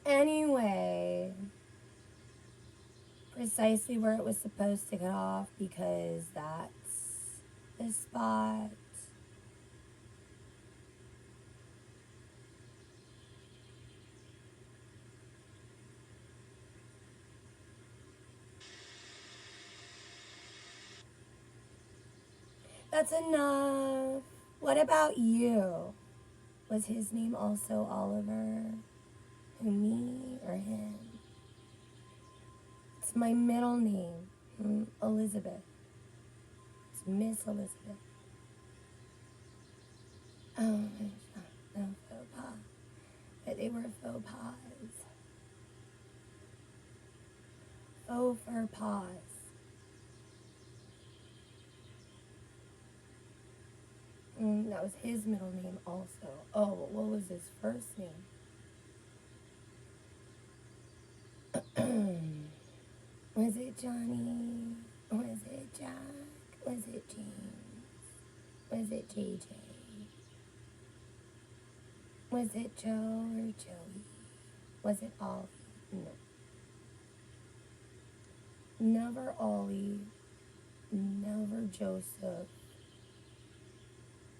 Anyway, precisely where it was supposed to cut off, because that's the spot. That's enough. What about you? Was his name also Oliver? Who, me or him? It's my middle name, Elizabeth. It's Miss Elizabeth. Oh, no faux pas. But they were faux pas. Faux fur paws. That was his middle name also. Oh, what was his first name? Was it Johnny? Was it Jack? Was it James? Was it JJ? Was it Joe or Joey? Was it Ollie? No. Never Ollie, never Joseph,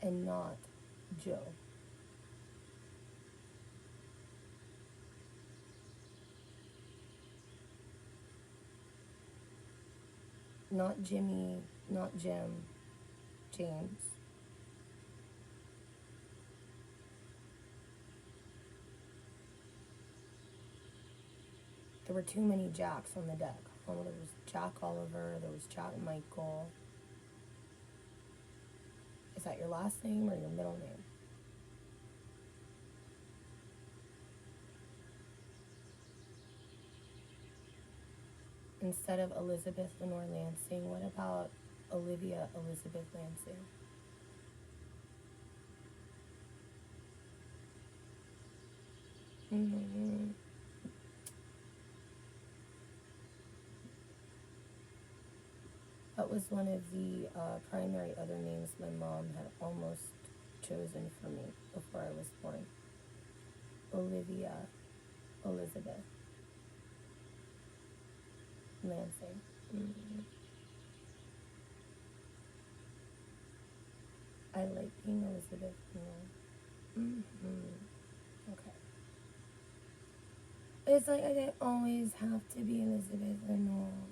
and not Joe. Not Jimmy, not Jim, James. There were too many Jacks on the deck. Oh, there was Jack Oliver, there was Jack Michael. Is that your last name or your middle name? Instead of Elizabeth Lenore Lansing, what about Olivia Elizabeth Lansing? Mm-hmm. That was one of the primary other names my mom had almost chosen for me before I was born. Olivia Elizabeth Lansing. Mm-hmm. I like being Elizabeth. Mm-hmm. Okay. It's like I didn't always have to be Elizabeth Lenore.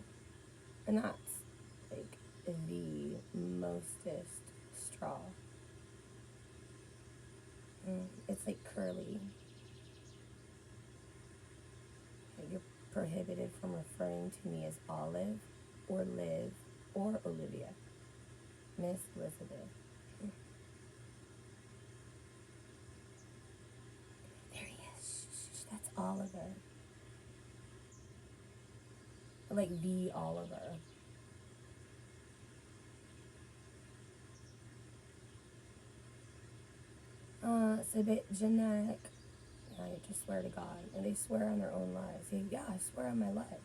And that's like the mostest straw. It's like curly. You're prohibited from referring to me as Olive or Liv or Olivia. Miss Elizabeth. There he is. Shh, that's Oliver. Like the Oliver. It's a bit generic. I just swear to God. And they swear on their own lives. Yeah, I swear on my life.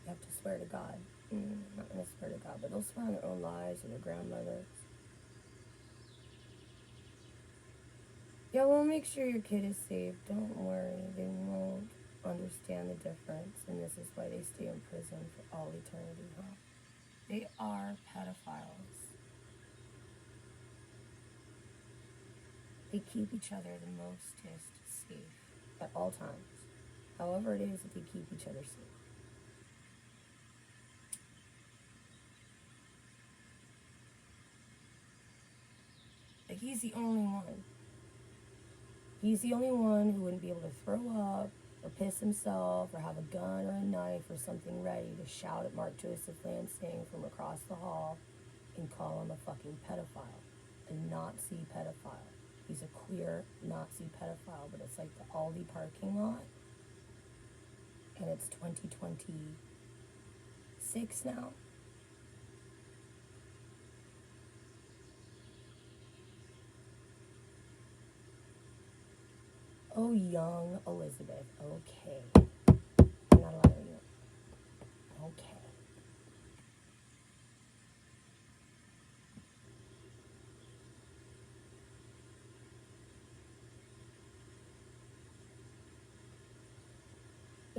You have to swear to God. I'm not going to swear to God, but they'll swear on their own lives or their grandmother. Yeah, we'll make sure your kid is safe. Don't worry. They won't understand the difference, and this is why they stay in prison for all eternity, huh? They are pedophiles. They keep each other the mostest safe at all times. However it is that they keep each other safe. Like, he's the only one. He's the only one who wouldn't be able to throw up or piss himself or have a gun or a knife or something ready to shout at Mark Joseph Lansing from across the hall and call him a fucking pedophile. A Nazi pedophile. He's a queer Nazi pedophile, but it's like the Aldi parking lot. And it's 2026 now. Oh, young Elizabeth. Okay. I'm not allowing you. Okay.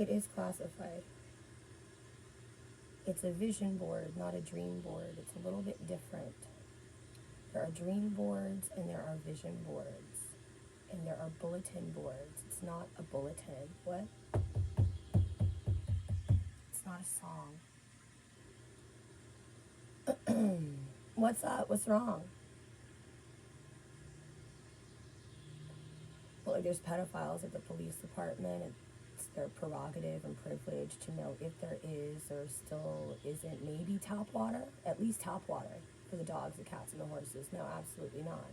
It is classified. It's a vision board, not a dream board. It's a little bit different. There are dream boards and there are vision boards. And there are bulletin boards. It's not a bulletin. What? It's not a song. What's up? What's wrong? Well, if there's pedophiles at the police department, it's their prerogative and privilege to know if there is or still isn't. Maybe tap water, at least tap water for the dogs, the cats, and the horses. No, absolutely not.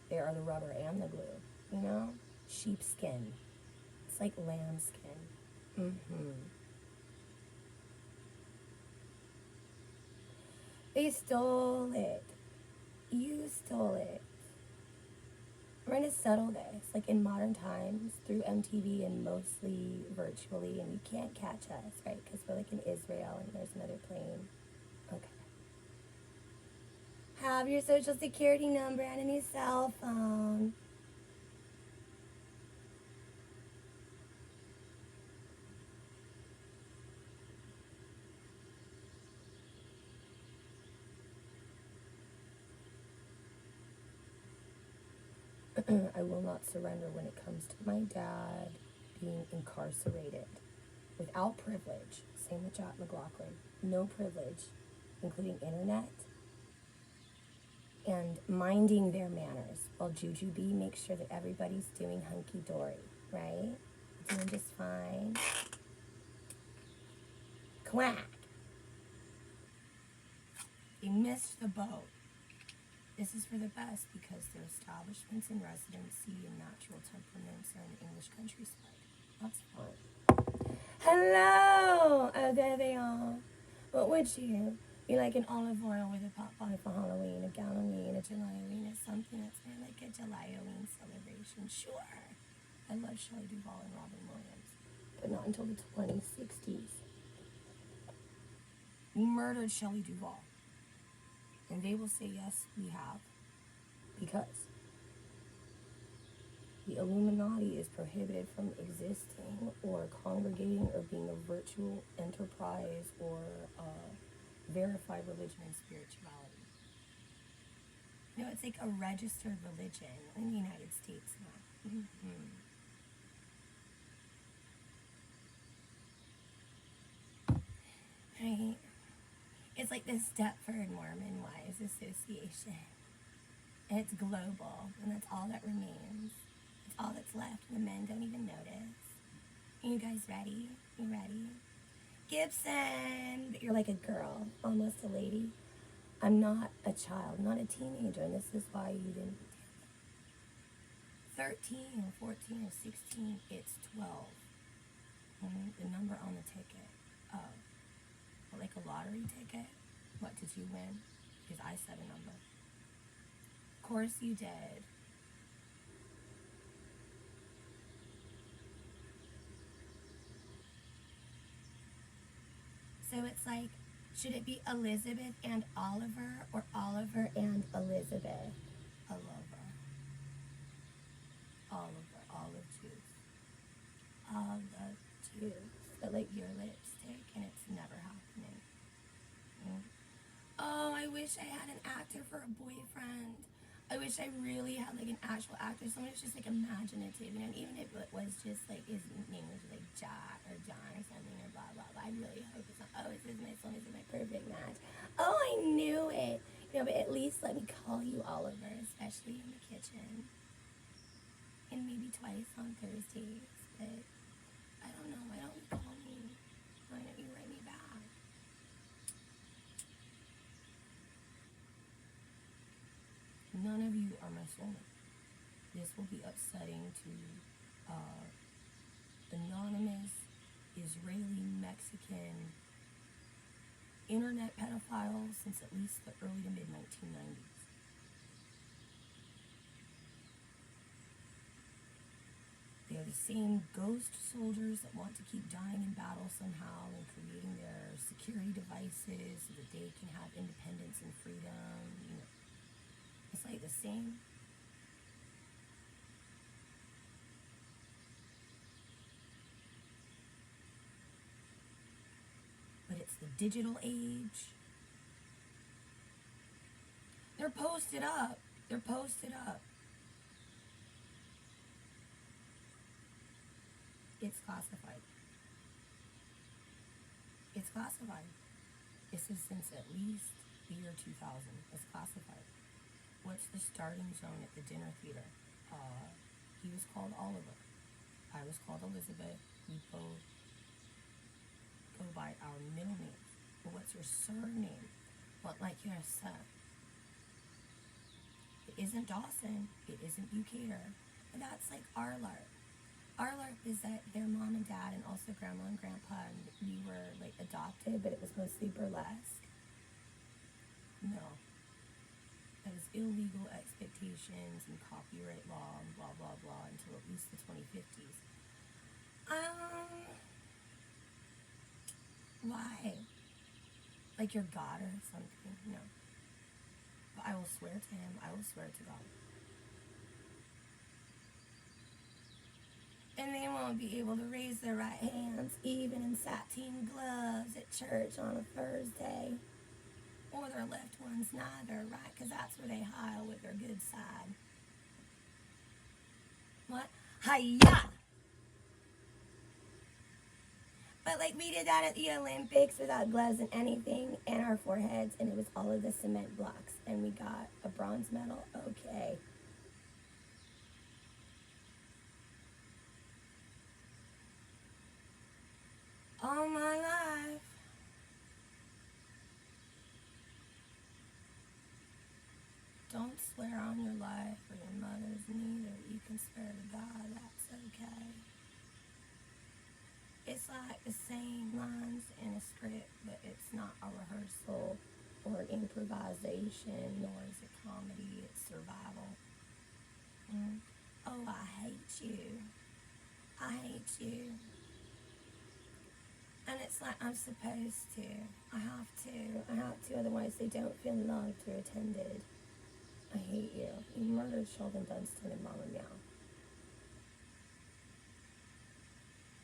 They are the rubber and the glue, you know? Sheepskin. It's like lambskin. They stole it. You stole it. We're going to settle this, like in modern times, through MTV and mostly virtually, and you can't catch us, right? Because we're like in Israel and there's another plane. Okay. Have your social security number and a new cell phone. I will not surrender when it comes to my dad being incarcerated without privilege. Same with Jack McLaughlin. No privilege, including internet and minding their manners. While Juju B makes sure that everybody's doing hunky-dory, right? Doing just fine. Quack. They missed the boat. This is for the best because their establishments and residency and natural temperaments are in the English countryside. That's fun. Hello! Oh, there they are. What would you? You like an olive oil with a pot pie for Halloween, a Galloween, a Julyoween, or something that's more like a Julyoween celebration? Sure. I love Shelley Duvall and Robin Williams, but not until the 2060s. We murdered Shelley Duvall. And they will say, yes, we have. Because the Illuminati is prohibited from existing or congregating or being a virtual enterprise or a verified religion and spirituality. You know, it's like a registered religion in the United States now. Right? It's like the Stepford Mormon Wives Association. And it's global, and that's all that remains. It's all that's left, and the men don't even notice. Are you guys ready? You ready? Gibson! You're like a girl, almost a lady. I'm not a child, not a teenager, and this is why you didn't. 13 or 14 or 16, it's 12. The number on the ticket. Oh. Like a lottery ticket? What did you win? Because I said a number. Of course you did. So it's like, should it be Elizabeth and Oliver or Oliver and Elizabeth? Oliver. Oliver. Olive juice. Olive juice. But like your lipstick, and it's never happening. Oh, I wish I had an actor for a boyfriend. I wish I really had like an actual actor, someone who's just like imaginative, you know, and even if it was just like his name was like Jack or John or something or blah blah blah. I really hope it's not. Oh, this is my son, this is my perfect match. Oh, I knew it. You know, but at least let me call you Oliver, especially in the kitchen, and maybe twice on Thursdays. But I don't know. Why don't you call me? Why don't you write me back? None of you are my soulmate. This will be upsetting to anonymous Israeli Mexican internet pedophiles since at least the early to mid 1990s. They are the same ghost soldiers that want to keep dying in battle somehow and creating their security devices so that they can have independence and freedom. You know, it's like the same. digital age. They're posted up. They're posted up. It's classified. It's classified. This is since at least the year 2000. It's classified. What's the starting zone at the dinner theater? He was called Oliver. I was called Elizabeth. We both go by our middle names. But what's your surname? What, like your son? It isn't Dawson. It isn't Bucator. But that's like Arlark. Arlark is that their mom and dad and also grandma and grandpa, and we were like adopted, but it was mostly burlesque. No. That is illegal expectations and copyright law and blah, blah, blah until at least the 2050s. Why? Like your God or something? No. But I will swear to him. I will swear to God. And they won't be able to raise their right hands, even in sateen gloves at church on a Thursday. Or their left ones neither, right? Because that's where they heil with their good side. What? Hiya! But like we did that at the Olympics without gloves and anything, and our foreheads, and it was all of the cement blocks, and we got a bronze medal. Okay. All my life. Don't swear on your life or your mother's neither. You can swear to God, that's okay. It's like the same lines in a script, but it's not a rehearsal or an improvisation, nor is it comedy, it's survival. Oh, I hate you. I hate you. And it's like I'm supposed to. I have to, otherwise they don't feel loved or attended. I hate you. You murdered Sheldon Dunstan and Mama Meow.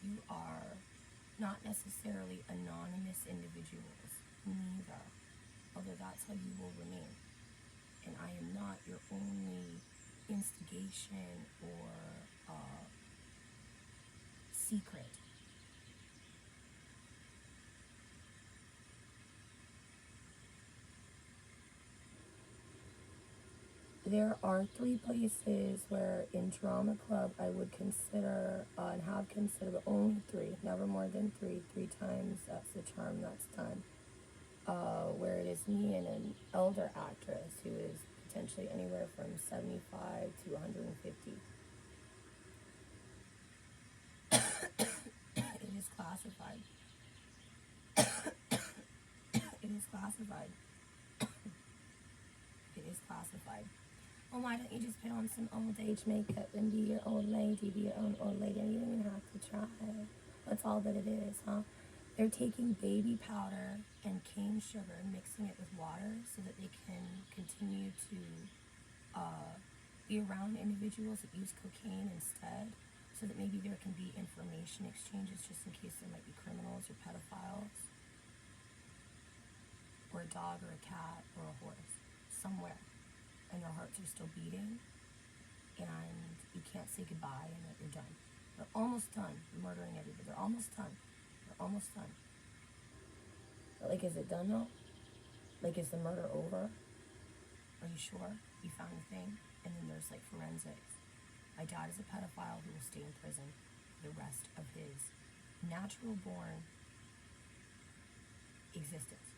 You are not necessarily anonymous individuals, neither, although that's how you will remain. And I am not your only instigation or secret. There are 3 places where in drama club I would consider and have considered, but only 3, never more than 3 times, that's the charm, that's done. Where it is me and an elder actress who is potentially anywhere from 75 to 150. It is classified. It is classified. It is classified. Well, why don't you just put on some old age makeup and be your old lady, be your own old lady, and you don't even have to try. That's all that it is, huh? They're taking baby powder and cane sugar and mixing it with water so that they can continue to be around individuals that use cocaine instead, so that maybe there can be information exchanges just in case there might be criminals or pedophiles, or a dog or a cat or a horse somewhere, and their hearts are still beating, and you can't say goodbye and that you're done. They're almost done murdering everybody. They're almost done. They're almost done. But like, is it done though? Like, is the murder over? Are you sure? You found the thing? And then there's like forensics. My dad is a pedophile who will stay in prison for the rest of his natural born existence.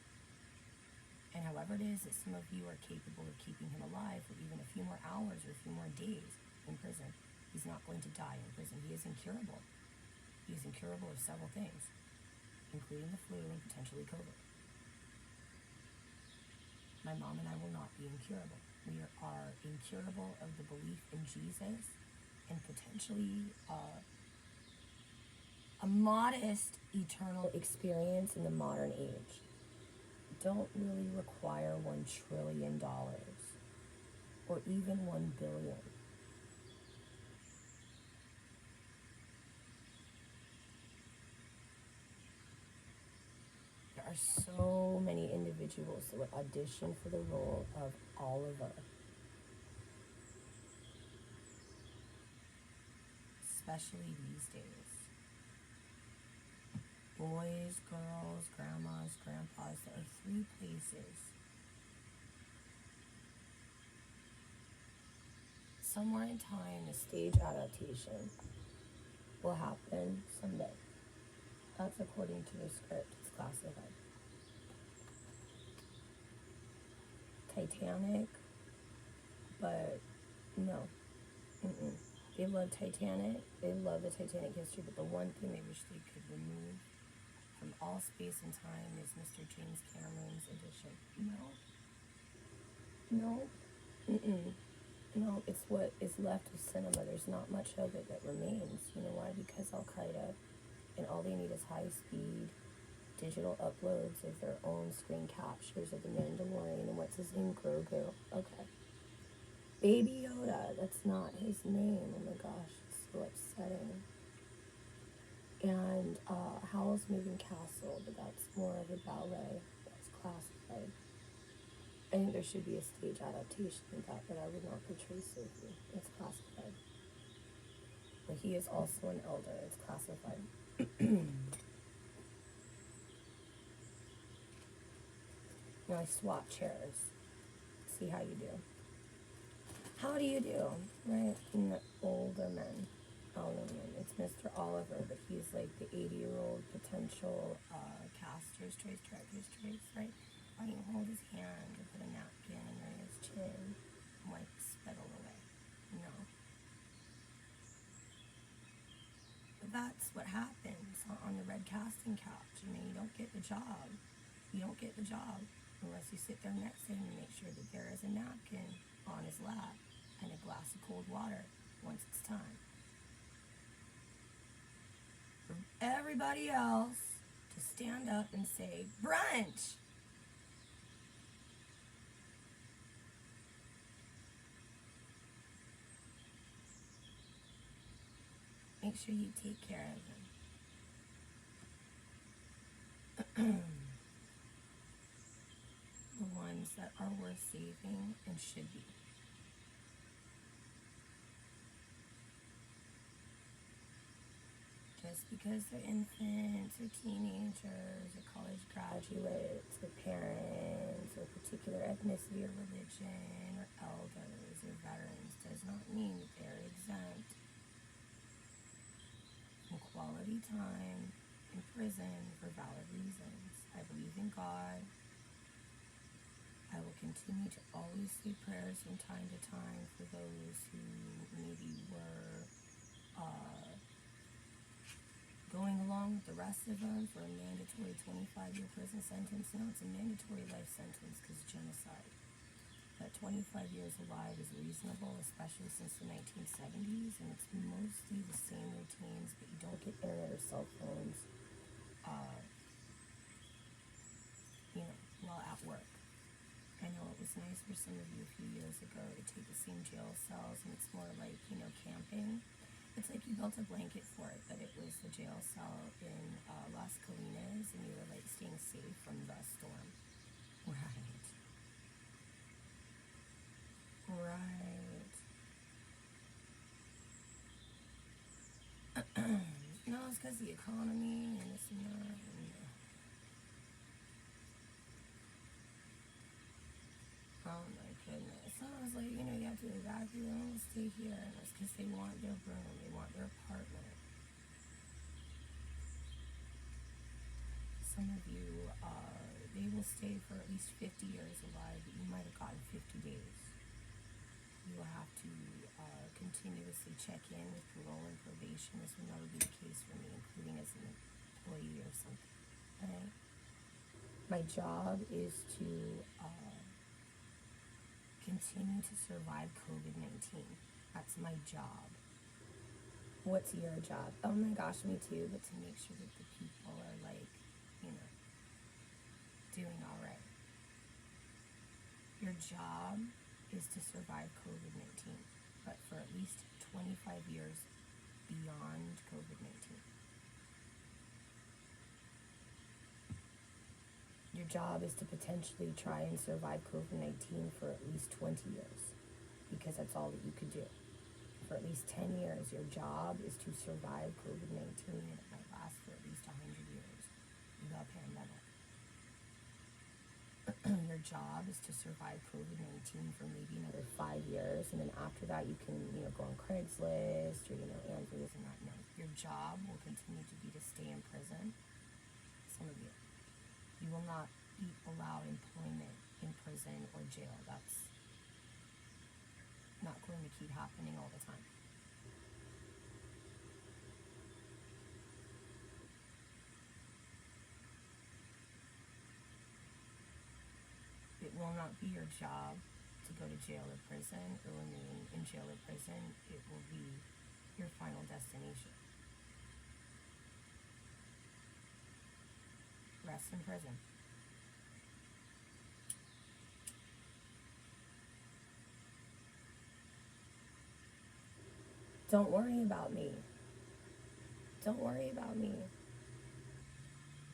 And however it is that some of you are capable of keeping him alive for even a few more hours or a few more days in prison, he's not going to die in prison. He is incurable. He is incurable of several things, including the flu and potentially COVID. My mom and I will not be incurable. We are incurable of the belief in Jesus and potentially a modest eternal experience in the modern age. Don't really require $1 trillion or even 1 billion. There are are so many individuals that would audition for the role of Oliver. Especially these days. Boys, girls, grandmas, grandpas, there are 3 places. Somewhere in time, a stage adaptation will happen someday. That's according to the script. It's classified. Titanic, but no. They love Titanic. They love the Titanic history, but the one thing they wish they could remove from all space and time is Mr. James Cameron's edition. No. No, it's what is left of cinema. There's not much of it that remains. You know why? Because Al-Qaeda, and all they need is high-speed digital uploads of their own screen captures of the Mandalorian and what's his name? Grogu. Okay. Baby Yoda, that's not his name. Oh my gosh, it's so upsetting. And Howl's Moving Castle, but that's more of a ballet. That's classified. I think there should be a stage adaptation of that, but I would not portray Sophie. It's classified. But he is also an elder. It's classified. Now I swap chairs. See how you do. How do you do? Right? And the older men. Oh no, man. It's Mr. Oliver, but he's like the 80-year-old potential caster's choice, director's choice, right? Why don't you hold his hand and put a napkin under his chin and wipe the spittle away? No. But that's what happens on the red casting couch. You know, you don't get the job. You don't get the job unless you sit there next to him and make sure that there is a napkin on his lap and a glass of cold water once it's time. For everybody else to stand up and say, brunch! Make sure you take care of them. The ones that are worth saving and should be. Just because they're infants or teenagers or college graduates or parents or particular ethnicity or religion or elders or veterans does not mean that they're exempt from quality time in prison for valid reasons. I believe in God. I will continue to always say prayers from time to time for those who maybe were going along with the rest of them for a mandatory 25-year prison sentence. Now it's a mandatory life sentence because genocide. But 25 years alive is reasonable, especially since the 1970s, and it's mostly the same routines, but you don't get internet or cell phones, while at work. I know it was nice for some of you a few years ago to take the same jail cells, and it's more like, camping. It's like you built a blanket for it, but it was the jail cell in Las Colinas, and you were like staying safe from the storm. Right. No, it's because the economy and this and that. Oh my goodness. So I was like, you have to evacuate, don't stay here. And it's because they want their room, they want their apartment. Some of you, they will stay for at least 50 years alive, but you might have gotten 50 days. You will have to continuously check in with parole and probation. This will never be the case for me, including as an employee or something. Okay? My job is to continue to survive COVID-19. That's my job. What's your job? Oh my gosh, me too, but to make sure that the people are doing all right. Your job is to survive COVID-19, but for at least 25 years beyond COVID-19. Your job is to potentially try and survive COVID-19 for at least 20 years, because that's all that you could do. For at least 10 years, your job is to survive COVID-19, and it might last for at least 100 years. The pandemic. Your job is to survive COVID-19 for maybe another 5 years, and then after that you can, go on Craigslist or, Andrews and that. No, your job will continue to be to stay in prison. Some of you. You will not be allowed employment in prison or jail. That's not going to keep happening all the time. It will not be your job to go to jail or prison or remain in jail or prison. It will be your final destination. Rest in prison. Don't worry about me. Don't worry about me.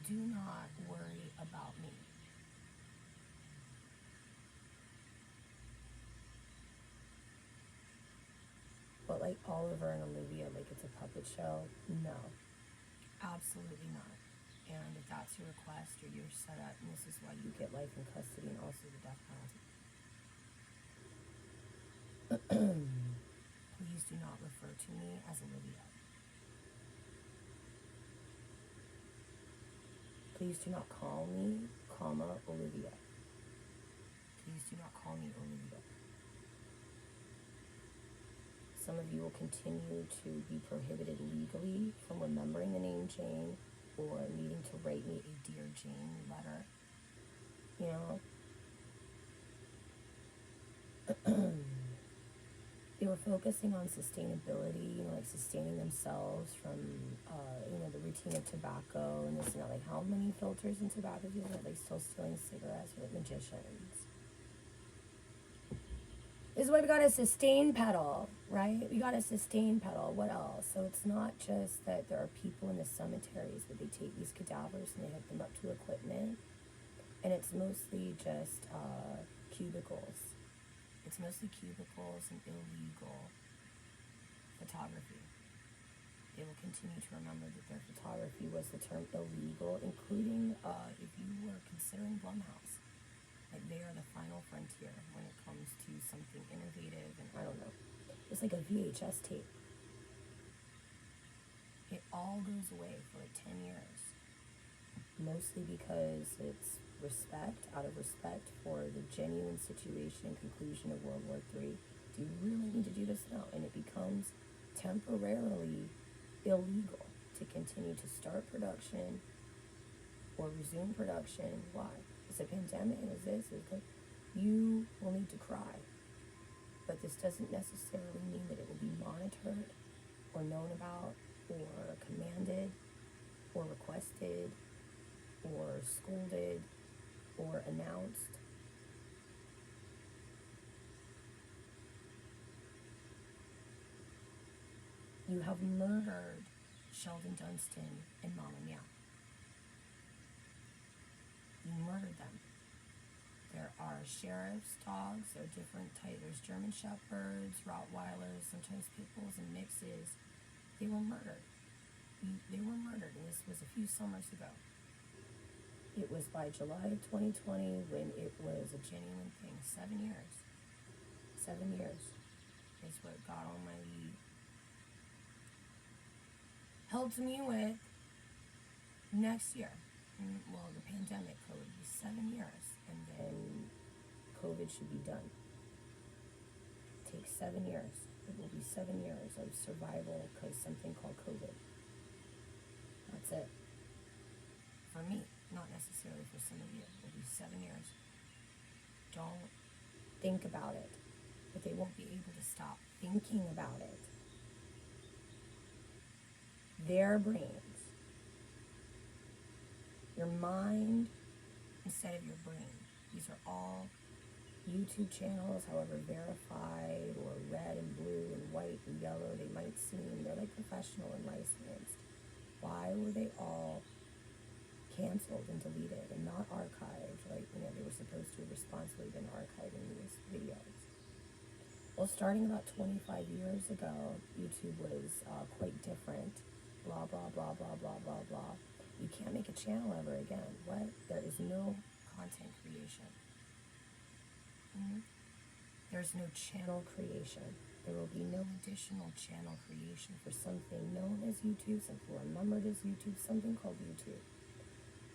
Do not worry about me. But like Oliver and Olivia, like it's a puppet show? No. Absolutely not. And if that's your request or you're set up, and this is why you get life in custody and also the death penalty. Please do not refer to me as Olivia. Please do not call me, Olivia. Please do not call me Olivia. Some of you will continue to be prohibited legally from remembering the name Jane or needing to write me a Dear Jane letter. They were focusing on sustainability, like sustaining themselves from, the routine of tobacco and this and that. Like, how many filters in tobacco do you have? Like, still stealing cigarettes? Like magicians. This is why we got a sustain pedal, right? We got a sustain pedal. What else? So it's not just that there are people in the cemeteries, but they take these cadavers and they hook them up to equipment. And it's mostly just cubicles. It's mostly cubicles and illegal photography. They will continue to remember that their photography was the term illegal, including if you were considering Blumhouse. Like, they are the final frontier when it comes to something innovative, and I don't know. It's like a VHS tape. It all goes away for like 10 years. Mostly because it's out of respect for the genuine situation and conclusion of World War III. Do you really need to do this now? And it becomes temporarily illegal to continue to start production or resume production. Why? It's a pandemic, is this? You will need to cry. But this doesn't necessarily mean that it will be monitored or known about or commanded or requested or scolded or announced. You have murdered Sheldon Dunstan and Mama Meow. You murdered them. There are sheriff's dogs, there are different types. There's German Shepherds, Rottweilers, sometimes pit bulls and mixes. They were murdered. They were murdered, and this was a few summers ago. It was by July of 2020 when it was a genuine thing. 7 years. 7 years is what God Almighty helped me with. Next year, well, the pandemic would be 7 years, and then COVID should be done. It takes 7 years. It will be 7 years of survival because something called COVID. That's it. For me, not necessarily for some of you. It will be 7 years. Don't think about it, but they won't be able to stop thinking about it. Their brains, your mind instead of your brain. These are all YouTube channels, however verified or red and blue and white and yellow they might seem. They're like professional and licensed. Why were they all canceled and deleted and not archived. Like, they were supposed to have responsibly been archiving these videos. Well, starting about 25 years ago, YouTube was quite different. Blah, blah, blah, blah, blah, blah, blah. You can't make a channel ever again. What? There is no content creation. There's no channel creation. There will be no additional channel creation for something known as YouTube, something remembered as YouTube, something called YouTube.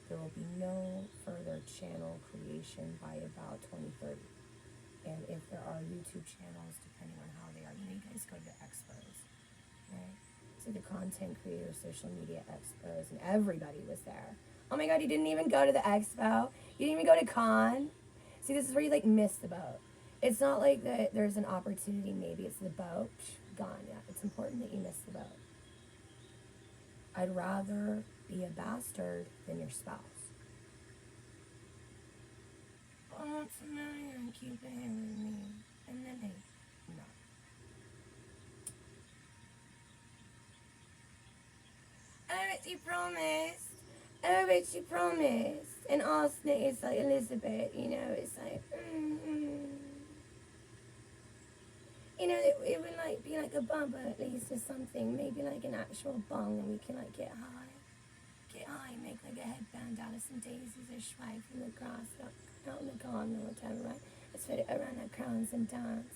There will be no further channel creation by about 2030. And if there are YouTube channels, depending on how they are, you guys go to the expos, right? So the content creators, social media expos, and everybody was there. Oh my God, you didn't even go to the expo? You didn't even go to con? See, this is where you miss the boat. It's not like that there's an opportunity, maybe it's the boat, gone, yeah. It's important that you miss the boat. I'd rather be a bastard than your spouse. I want to marry you and keep it here with me. And then no. Oh, but you promised. Oh, but you promised. And Austin is like Elizabeth, it's like, it would be like a bumper at least or something. Maybe like an actual bong and we can get high. Get high, make like a headband out of some daisies or swag from the grass out in the garden or whatever, right? Let's put it around our crowns and dance.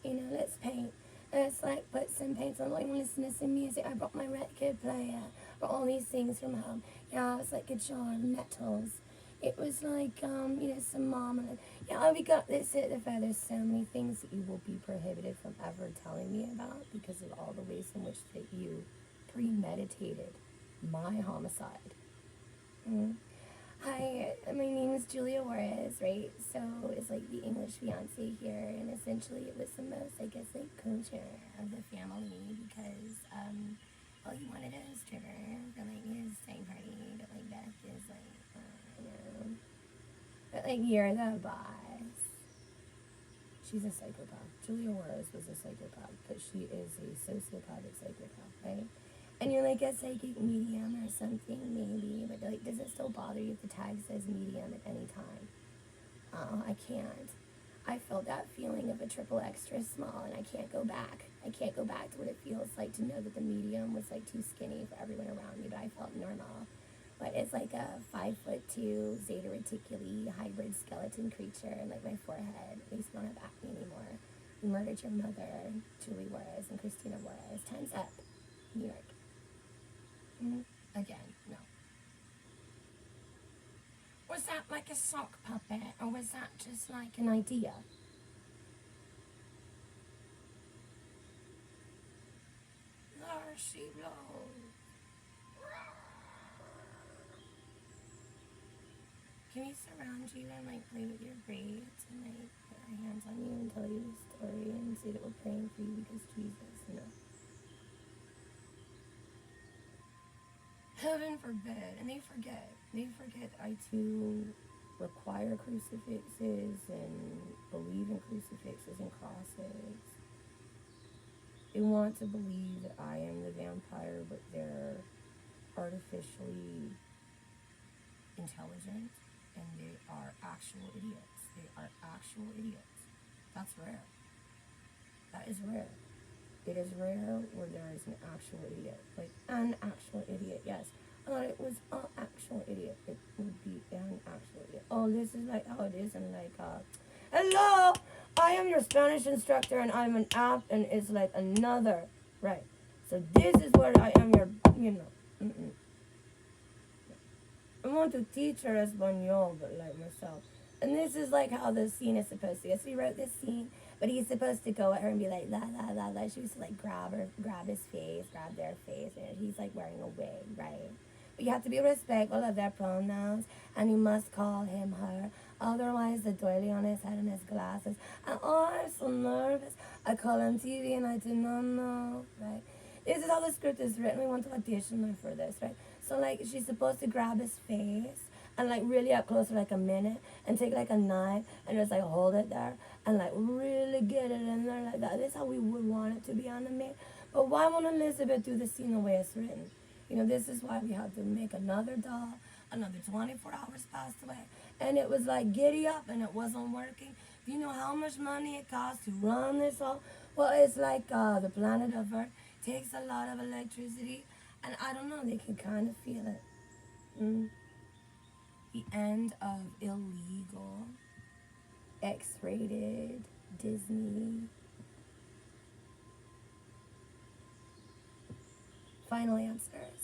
Let's paint. Let's put some paints on, listen to some music. I brought my record player, brought all these things from home. Yeah, it's like a jar of metals. It was like, some marmalade. Yeah, we got this at the fair. There's so many things that you will be prohibited from ever telling me about because of all the ways in which that you premeditated my homicide. Hi, my name is Julia Juarez, right? So it's like the English fiance here, and essentially it was the most, kosher of the family because, he wanted a stripper for his stag party, but Beth is but you're the boss. She's a psychopath. Julia Juarez was a psychopath, but she is a sociopathic psychopath, right? And you're a psychic medium or something, maybe, but does it still bother you if the tag says medium at any time? I can't. I felt that feeling of a triple extra small, and I can't go back. I can't go back to what it feels like to know that the medium was too skinny for everyone around me, but I felt normal. But it's a 5'2" Zeta Reticuli hybrid skeleton creature, and my forehead. At least we don't have acne anymore. We murdered your mother, Julie Juarez and Christina Juarez. Time's up. New York. Again, no. Was that like a sock puppet, or was that just an idea? There she blows. Can we surround you and play with your braids and put our hands on you and tell you a story and say that we're praying for you because Jesus, Heaven forbid, and they forget I too require crucifixes and believe in crucifixes and crosses. They want to believe that I am the vampire, but they're artificially intelligent, and they are actual idiots. That's rare. That is rare. It is rare where there is an actual idiot. An actual idiot, yes. I thought it was an actual idiot. It would be an actual idiot. Oh, this is how it is. And hello, I am your Spanish instructor, and I'm an app, and it's another. Right. So this is what I am your, I want to teach her Espanol, but myself. And this is how the scene is supposed to go. So he wrote this scene, but he's supposed to go at her and be la, la, la, la. She was to grab his face, grab their face, and he's wearing a wig, right? But you have to be respectful of their pronouns, and you must call him her. Otherwise, the doily on his head and his glasses. And I'm so nervous. I call him TV and I do not know, right? This is how the script is written. We want to audition her for this, right? So she's supposed to grab his face and really up close for a minute and take a knife and just hold it there and really get it in there like that. This is how we would want it to be animated. But why won't Elizabeth do the scene the way it's written? This is why we have to make another doll, Another 24 hours passed away. And it was like giddy up and it wasn't working. Do you know how much money it costs to run this all? Well, it's like the planet of Earth takes a lot of electricity. And I don't know, they can kind of feel it. The end of illegal, X-rated Disney. Final answers.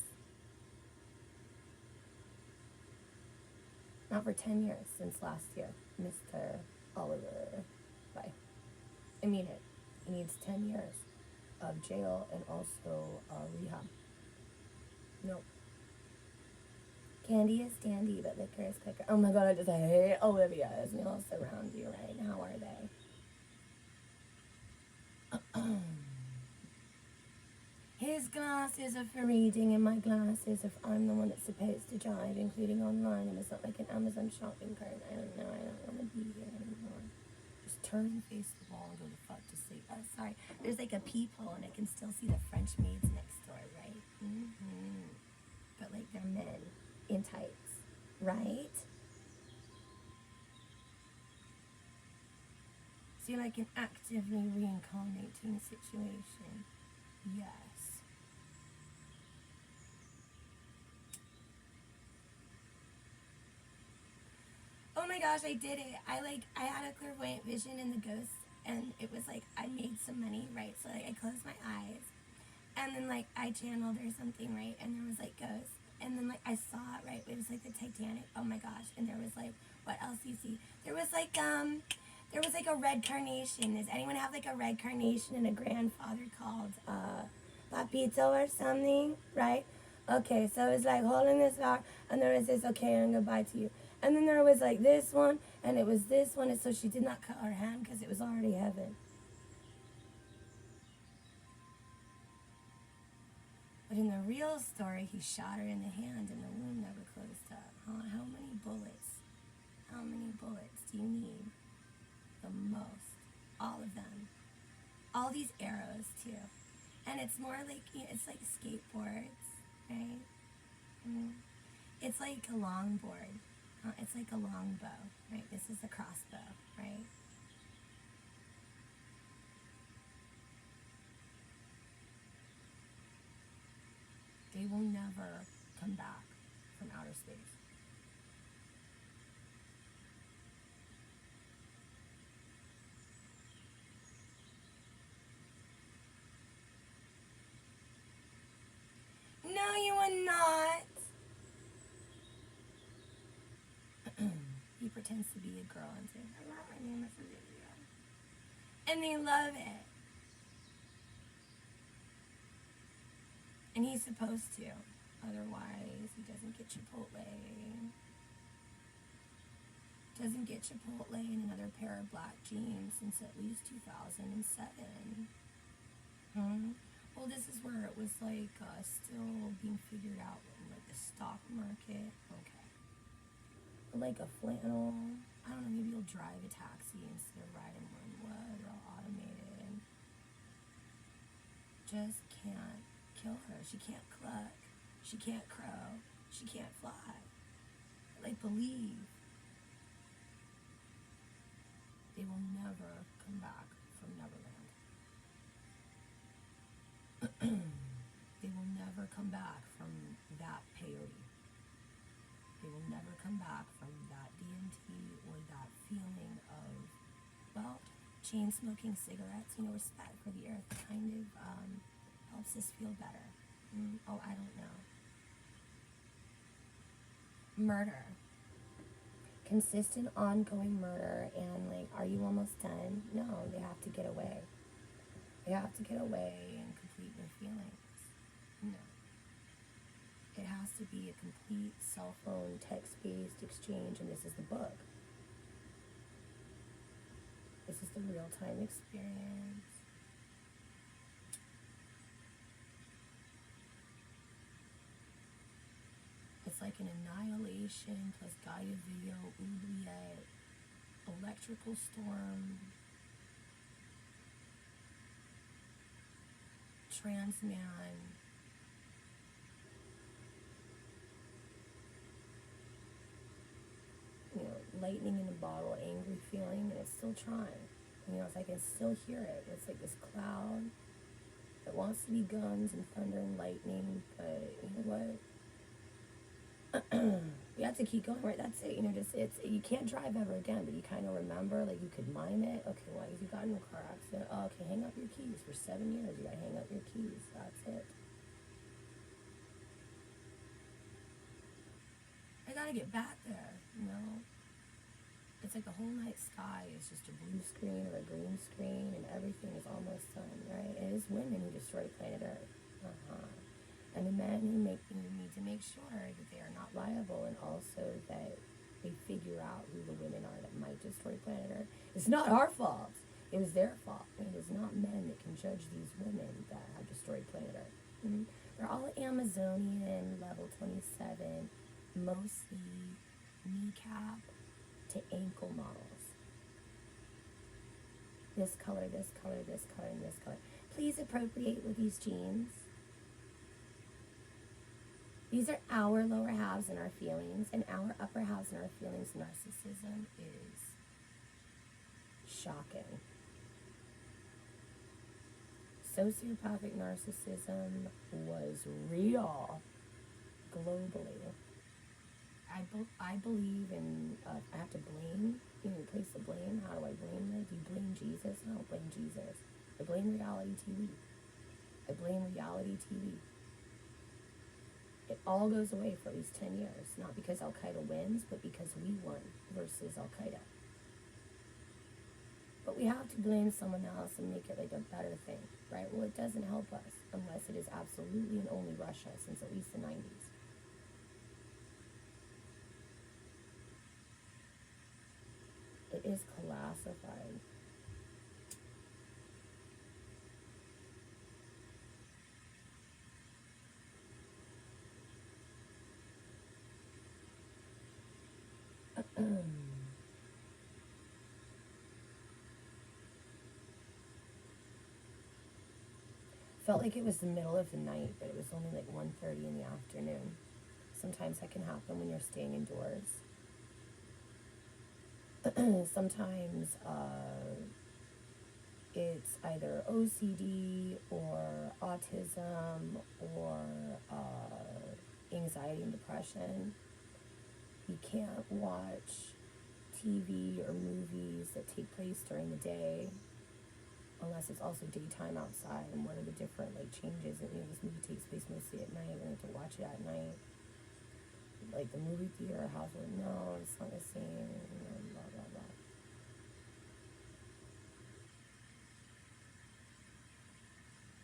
Not for 10 years, since last year, Mr. Oliver. Bye. I mean it. He needs 10 years of jail and also rehab. Nope. Candy is dandy, but liquor is quicker. Oh my god, I just hate Olivia's meals around you, right? How are they? His glasses are for reading and my glasses if I'm the one that's supposed to drive, including online, and it's not like an Amazon shopping cart. I don't know, I don't want to be here anymore. Just turn and face the wall and go the fuck to sleep. Oh, sorry. There's like a peephole and I can still see the French maids next door, right? But like they're men in tights, right? So you're like an actively reincarnating situation. Yes. Oh my gosh, I did it. I had a clairvoyant vision in the ghost, and it was like I made some money, right? So like I closed my eyes, and then like I channeled or something, right? And there was like ghosts, and then like I saw it, right? It was like the Titanic. Oh my gosh! And there was like, what else do you see? There was like a red carnation. Does anyone have like a red carnation and a grandfather called Papito or something, right? Okay, so it was like holding this flower, and there was this, okay, and goodbye to you. And then there was like this one, and it was this one, and so she did not cut her hand because it was already heaven. But in the real story, he shot her in the hand and the wound never closed up. Huh? How many bullets? How many bullets do you need? The most. All of them. All these arrows, too. And it's more like, it's like skateboards, right? It's like a longboard. It's like a longbow, right? This is a crossbow, right? They will never come back from outer space. No, you are not. He pretends to be a girl and says, "Hello, my name is Olivia," and they love it. And he's supposed to. Otherwise, he doesn't get Chipotle. Doesn't get Chipotle and another pair of black jeans since at least 2007. Well, this is where it was like still being figured out, like the stock market. Okay. But like a flannel. I don't know, maybe you'll drive a taxi instead of riding one wood or automated. Just can't kill her. She can't cluck. She can't crow. She can't fly. Like, believe. They will never come back from Neverland. They will never come back from that peyote. They will never come back from that DMT or that feeling of, well, chain smoking cigarettes, respect for the earth kind of helps us feel better. Oh, I don't know. Murder. Consistent, ongoing murder, and like, are you almost done? No, they have to get away. They have to get away and complete their feelings. No. It has to be a complete cell phone, text-based exchange, and this is the book. This is the real-time experience. It's like an annihilation plus Gaia video, oubliette, electrical storm, trans man, lightning in a bottle, angry feeling, and it's still trying. You know, it's like I can still hear it. It's like this cloud that wants to be guns and thunder and lightning, but you know what? You have to keep going, right? That's it. You know, just you can't drive ever again, but you kind of remember, like you could mime it. Okay, well, you got in a car accident. Oh, okay, hang up your keys for 7 years. You gotta hang up your keys. That's it. I gotta get back there. You know, it's like the whole night sky is just a blue screen or a green screen, and everything is almost done, right? It is women who destroy planet Earth. And the men who need to make sure that they are not liable, and also that they figure out who the women are that might destroy planet Earth. It's not our fault. It was their fault. It is not men that can judge these women that have destroyed planet Earth. Mm-hmm. They're all Amazonian, level 27, mostly kneecap to ankle models. This color, this color, this color, and this color. Please appropriate with these jeans. These are our lower halves and our feelings, and our upper halves and our feelings. Narcissism is shocking. Sociopathic narcissism was real globally. I believe in, I have to blame, you know, place the blame. How do I blame them? Do you blame Jesus? I don't blame Jesus. I blame reality TV. I blame reality TV. It all goes away for at least 10 years. Not because Al-Qaeda wins, but because we won versus Al-Qaeda. But we have to blame someone else and make it like a better thing, right? Well, it doesn't help us unless it is absolutely and only Russia since at least the 90s. It is classified. Felt like it was the middle of the night, but it was only like 1:30 in the afternoon. Sometimes that can happen when you're staying indoors. Sometimes it's either OCD or autism or anxiety and depression. You can't watch TV or movies that take place during the day unless it's also daytime outside. And what are the different like changes? And, you know, this movie takes place mostly at night. We have to watch it at night. Like the movie theater household, no, it's not the same. You know, blah blah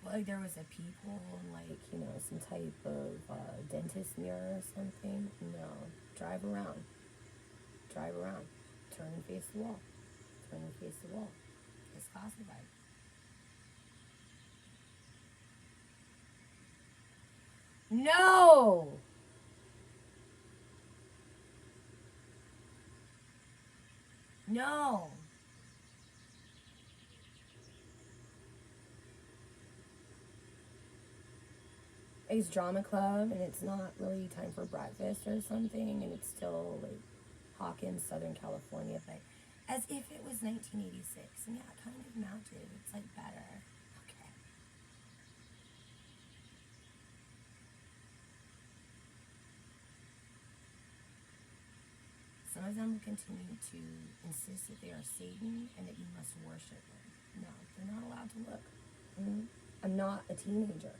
blah. Like there was a peephole, like, you know, some type of dentist mirror or something. No, drive around, turn and face the wall, It's classified. No. No. It's drama club, and it's not really time for breakfast or something, and it's still like Hawkins, Southern California, but as if it was 1986. And yeah, it kind of mounted. It's like better. Okay. Some of them will continue to insist that they are Satan and that you must worship them. No, they're not allowed to look. Mm-hmm. I'm not a teenager.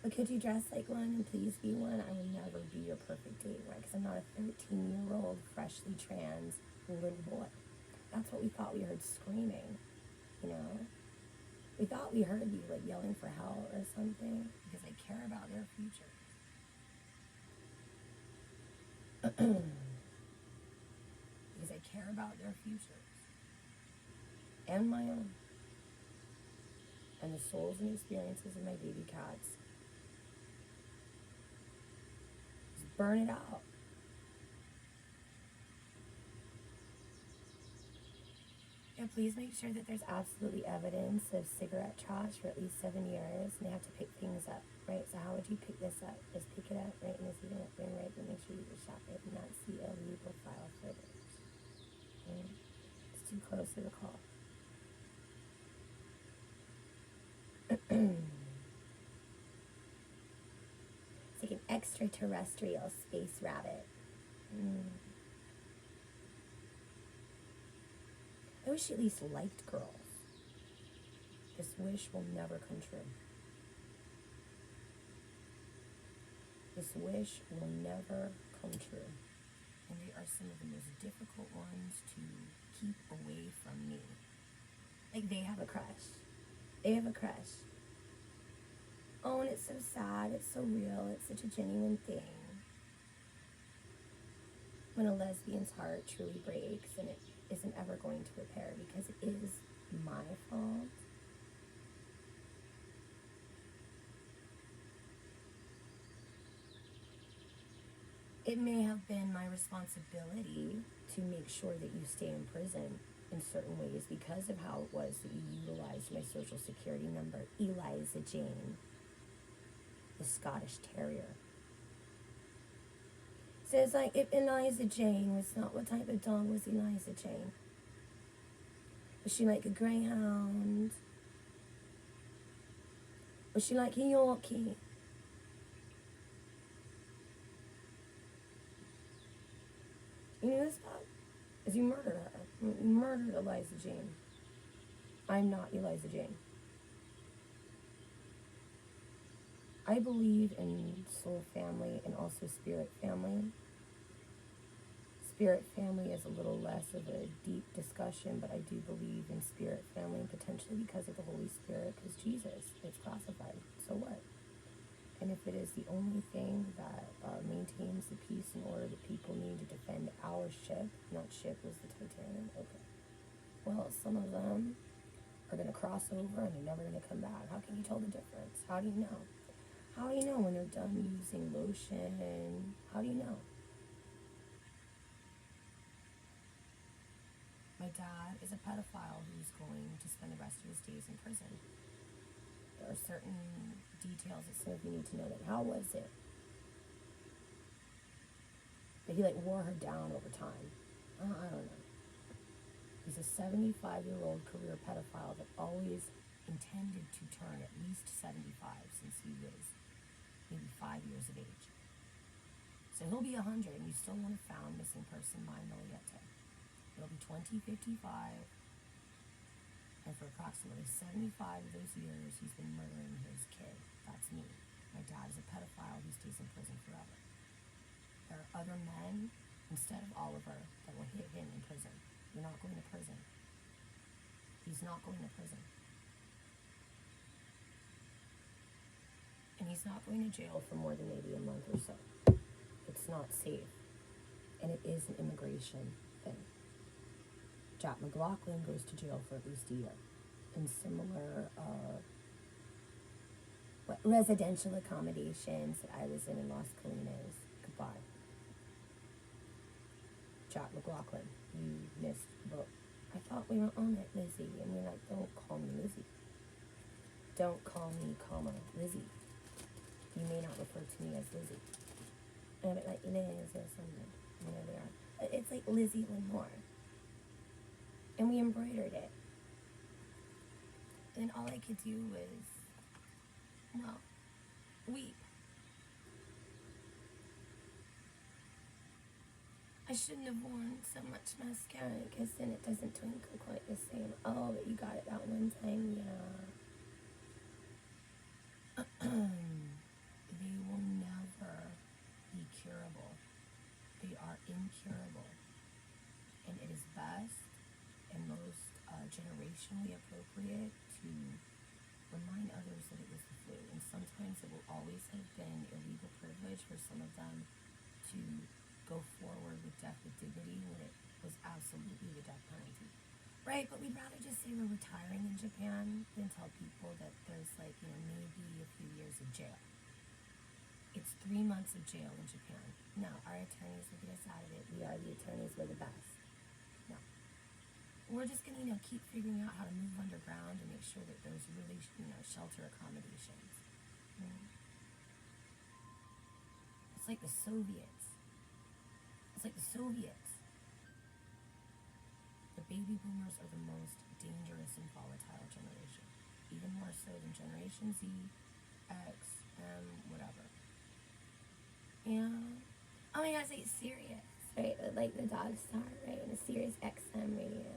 But could you dress like one and please be one? I will never be your perfect date, right? Because I'm not a 13-year-old, freshly trans little boy. That's what we thought we heard screaming, you know? We thought we heard you, like, yelling for help or something because I care about their future. Because I care about their futures. And my own. And the souls and experiences of my baby cats. Just burn it out. Yeah, please make sure that there's absolutely evidence of cigarette trash for at least 7 years, and they have to pick things up, right? So how would you pick this up? Just pick it up, right? And if you don't bring right, then make sure you just shop it and not see illegal file footage. Okay? It's too close to the call. It's like an extraterrestrial space rabbit. I wish she at least liked girls. This wish will never come true. This wish will never come true. And they are some of the most difficult ones to keep away from me. Like, they have a crush. They have a crush. Oh, and it's so sad. It's so real. It's such a genuine thing. When a lesbian's heart truly breaks and it isn't ever going to repair because it is my fault. It may have been my responsibility to make sure that you stay in prison in certain ways because of how it was that you utilized my social security number, Eliza Jane, the Scottish Terrier. So it's like, if Eliza Jane was not, what type of dog was Eliza Jane? Was she like a greyhound? Was she like a Yorkie? You know this dog? Because you murdered her. You murdered Eliza Jane. I'm not Eliza Jane. I believe in soul family and also spirit family. Spirit family is a little less of a deep discussion, but I do believe in spirit family, potentially because of the Holy Spirit, because Jesus, it's classified. So what? And if it is the only thing that maintains the peace and order that people need to defend our ship, not ship was the Titanic, okay. Well, some of them are going to cross over and they're never going to come back. How can you tell the difference? How do you know? How do you know when they're done using lotion? How do you know? My dad is a pedophile who's going to spend the rest of his days in prison. There are certain details that some of you need to know. That how was it that he wore her down over time? I don't know. He's a 75-year-old career pedophile that always intended to turn at least 75 since he was maybe 5 years of age. So he'll be 100 and you still won't have found missing person by Miliete. It'll be 2055. And for approximately 75 of those years, he's been murdering his kid. That's me. My dad is a pedophile who stays in prison forever. There are other men, instead of Oliver, that will hit him in prison. You're not going to prison. He's not going to prison. And he's not going to jail for more than maybe a month or so. It's not safe. And it is an immigration thing. Jack McLaughlin goes to jail for at least a year. And similar residential accommodations that I was in Las Colinas. Goodbye. Jack McLaughlin, you missed the boat. I thought we were on it, Lizzie. And you're like, don't call me Lizzie. Don't call me, Lizzie. You may not refer to me as Lizzie. And I'm like Liz or something. You know, they are. It's like Lizzie Lenore. And we embroidered it. And all I could do was, well, weep. I shouldn't have worn so much mascara because then it doesn't twinkle quite the same. Oh, but you got it that one time, yeah. They will never be curable. They are incurable. And it is best and most generationally appropriate to remind others that it was the flu. And sometimes it will always have been illegal privilege for some of them to go forward with death with dignity when it was absolutely the death penalty. Right, but we'd rather just say we're retiring in Japan than tell people that there's maybe a few years of jail. It's 3 months of jail in Japan. No, our attorneys will get us out of it. We are the attorneys, we're the best. No. we're just gonna, keep figuring out how to move underground and make sure that there's really, shelter accommodations. It's like the Soviets. It's like the Soviets. The baby boomers are the most dangerous and volatile generation, even more so than Generation Z, X, M, whatever. Yeah. Oh my gosh, like Sirius, right? Like the dog star, right? And the Sirius XM radio.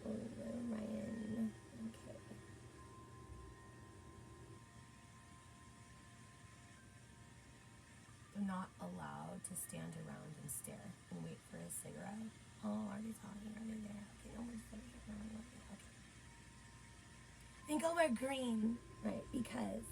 Oh, Ryan. Okay. They're not allowed to stand around and stare and wait for a cigarette. Oh, are they talking? Are they there? Okay, no one's there. Okay. Then go wear green, right? Because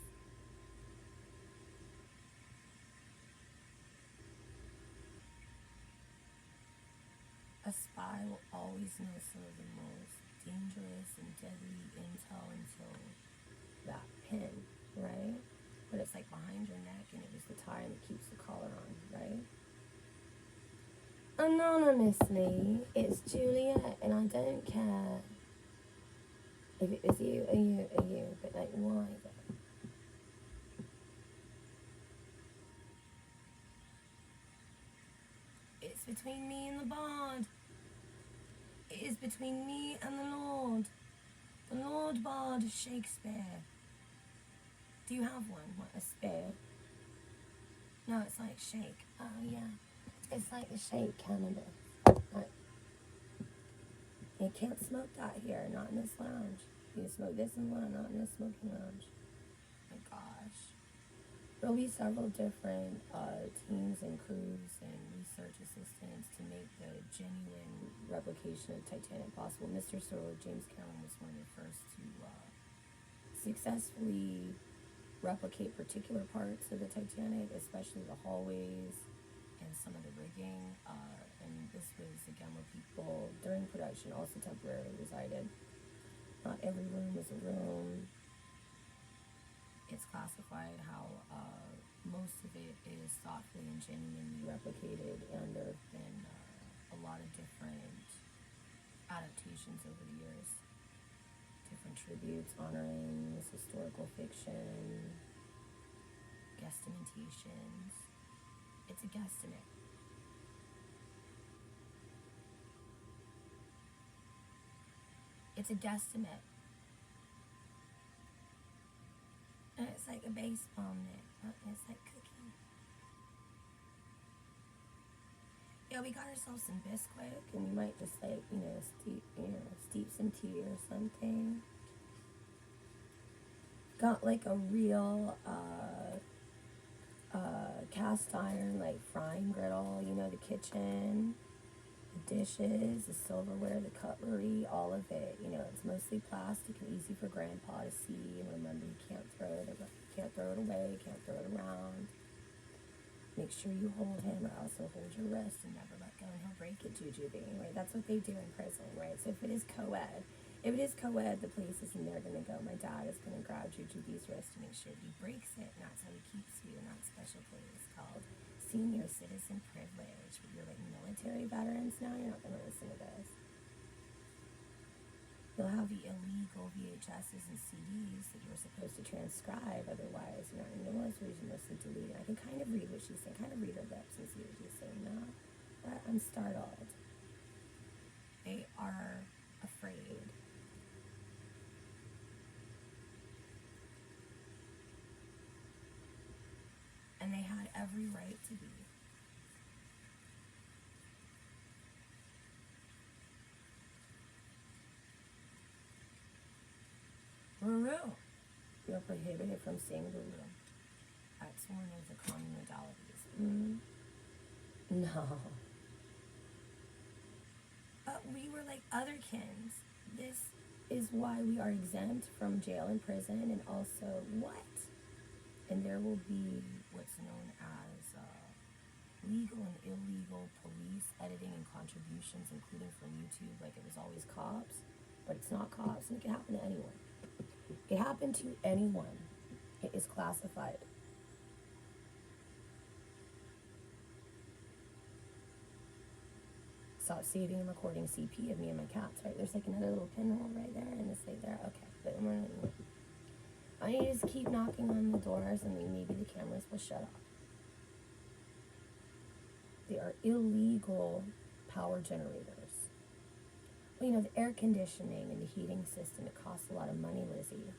a spy will always know some of the most dangerous and deadly intel until that pin, right? But it's like behind your neck, and it was the tie that keeps the collar on, right? Anonymously, it's Juliet, and I don't care if it was you or you or you, but like, why though? It's between me and the bard. It is between me and the Lord. The Lord Bard Shakespeare. Do you have one? What, a spear? No, it's like shake. Oh, yeah. It's like the shake cannabis. Like, you can't smoke that here, not in this lounge. You can smoke this in one, not in this smoking lounge. Oh my gosh. There'll be several different teams and crews and research assistants to make the genuine replication of Titanic possible. Mr. Sir James Cameron was one of the first to successfully replicate particular parts of the Titanic, especially the hallways and some of the rigging. And this was, again, where people, during production, also temporarily resided. Not every room was a room. It's classified how most of it is thoughtfully and genuinely replicated, and there have been a lot of different adaptations over the years. Different tributes honoring this historical fiction, guestimatations. It's a guesstimate. It's a guesstimate. And it's like a baseball mitt. It's like cooking. Yeah, we got ourselves some Bisquick, and we might just like, steep some tea or something. Got like a real cast iron like frying griddle, the kitchen, the dishes, the silverware, the cutlery, all of it. It's mostly plastic and easy for grandpa to see. And remember, you can't throw it away, can't throw it around. Make sure you hold him, or else he'll hold your wrist and never let go, and he'll break it, Jujubee, right? That's what they do in prison, right? So if it is co-ed, the police isn't there going to go, my dad is going to grab Jujubee's wrist to make sure that he breaks it, and that's how he keeps you in that special place called senior citizen privilege. But you're like military veterans now, you're not going to listen to this. You'll have the illegal VHSs and CDs that you were supposed to transcribe, otherwise you're not going to know where you mostly delete. I can kind of read what she's saying, kind of read her lips and see what she's saying now. But I'm startled. They are afraid. And they had every right to be. Ruru. You're prohibited from saying Ruru. That's one of the common modalities. No. But we were like otherkins. This is why we are exempt from jail and prison, and also what? And there will be what's known as legal and illegal police editing and contributions, including from YouTube. Like, it was always cops, but it's not cops, and it can happen to anyone. It can happen to anyone. It is classified. stop saving and recording CP of me and my cats, right? There's like another little pinhole right there, and it's like there. Okay, but I need to just keep knocking on the doors, and maybe the cameras will shut off. They are illegal power generators. Well, you know, the air conditioning and the heating system, it costs a lot of money, Lizzie.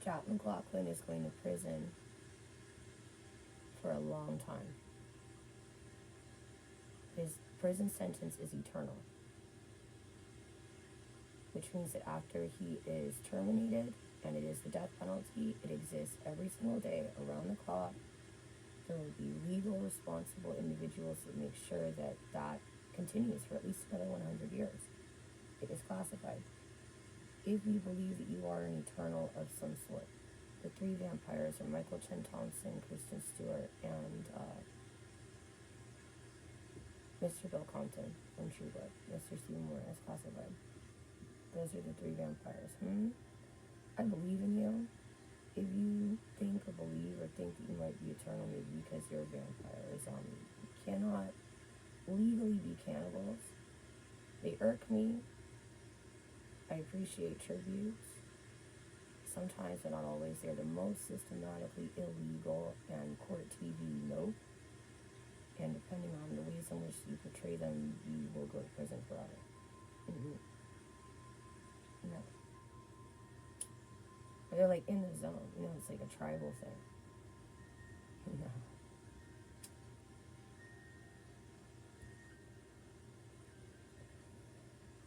Jack McLaughlin is going to prison for a long time. His prison sentence is eternal, which means that after he is terminated, and it is the death penalty, it exists every single day, around the clock. There will be legal, responsible individuals that make sure that that continues for at least another 100 years. It is classified. If you believe that you are an eternal of some sort. The three vampires are Michael Chen Thompson, Kristen Stewart, and Mr. Bill Compton from True Blood. Mr. Stephen Moore is classified. Those are the three vampires. I believe in you. If you think or believe or think that you might be eternal, maybe because you're vampires, you cannot legally be cannibals. They irk me. I appreciate tributes. Sometimes they're not always. They're the most systematically illegal and court TV nope. And depending on the ways in which you portray them, you will go to prison forever. No. But they're like in the zone. You know, it's like a tribal thing. No.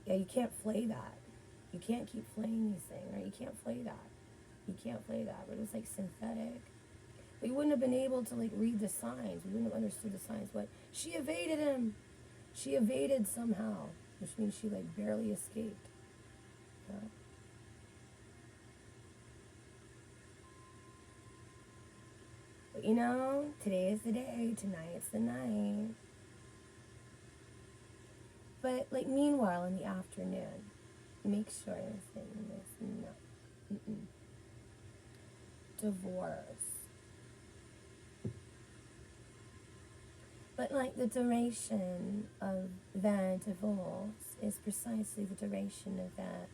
Yeah, you can't flay that. You can't keep flaying these things, right? You can't flay that. You can't play that, but it was like synthetic. We wouldn't have been able to like read the signs. We wouldn't have understood the signs. But she evaded him. She evaded somehow, which means she like barely escaped. Yeah. But you know, today is the day. Tonight's the night. But like meanwhile, in the afternoon, make sure you're saying this. No. Divorce. But like the duration of that divorce is precisely the duration of that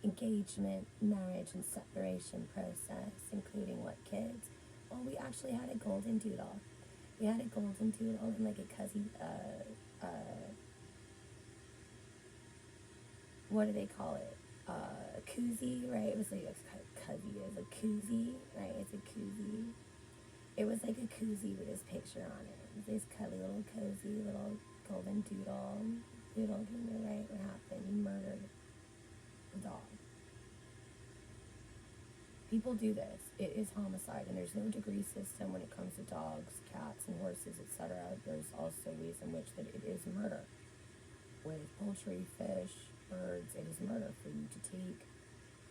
engagement, marriage, and separation process, including what kids? Well, we actually had a golden doodle. We had a golden doodle and like a cuzzy, what do they call it? A koozie, right? It was like a cuzzy, it was a koozie, right? It's a koozie. It was like a koozie with his picture on it. It was this cuddly little cozy little golden doodle. Doodle, can you right what happened? He murdered the dog. People do this. It is homicide, and there's no degree system when it comes to dogs, cats, and horses, etc. There's also ways in which that it is murder. With poultry, fish, birds, it is murder for you to take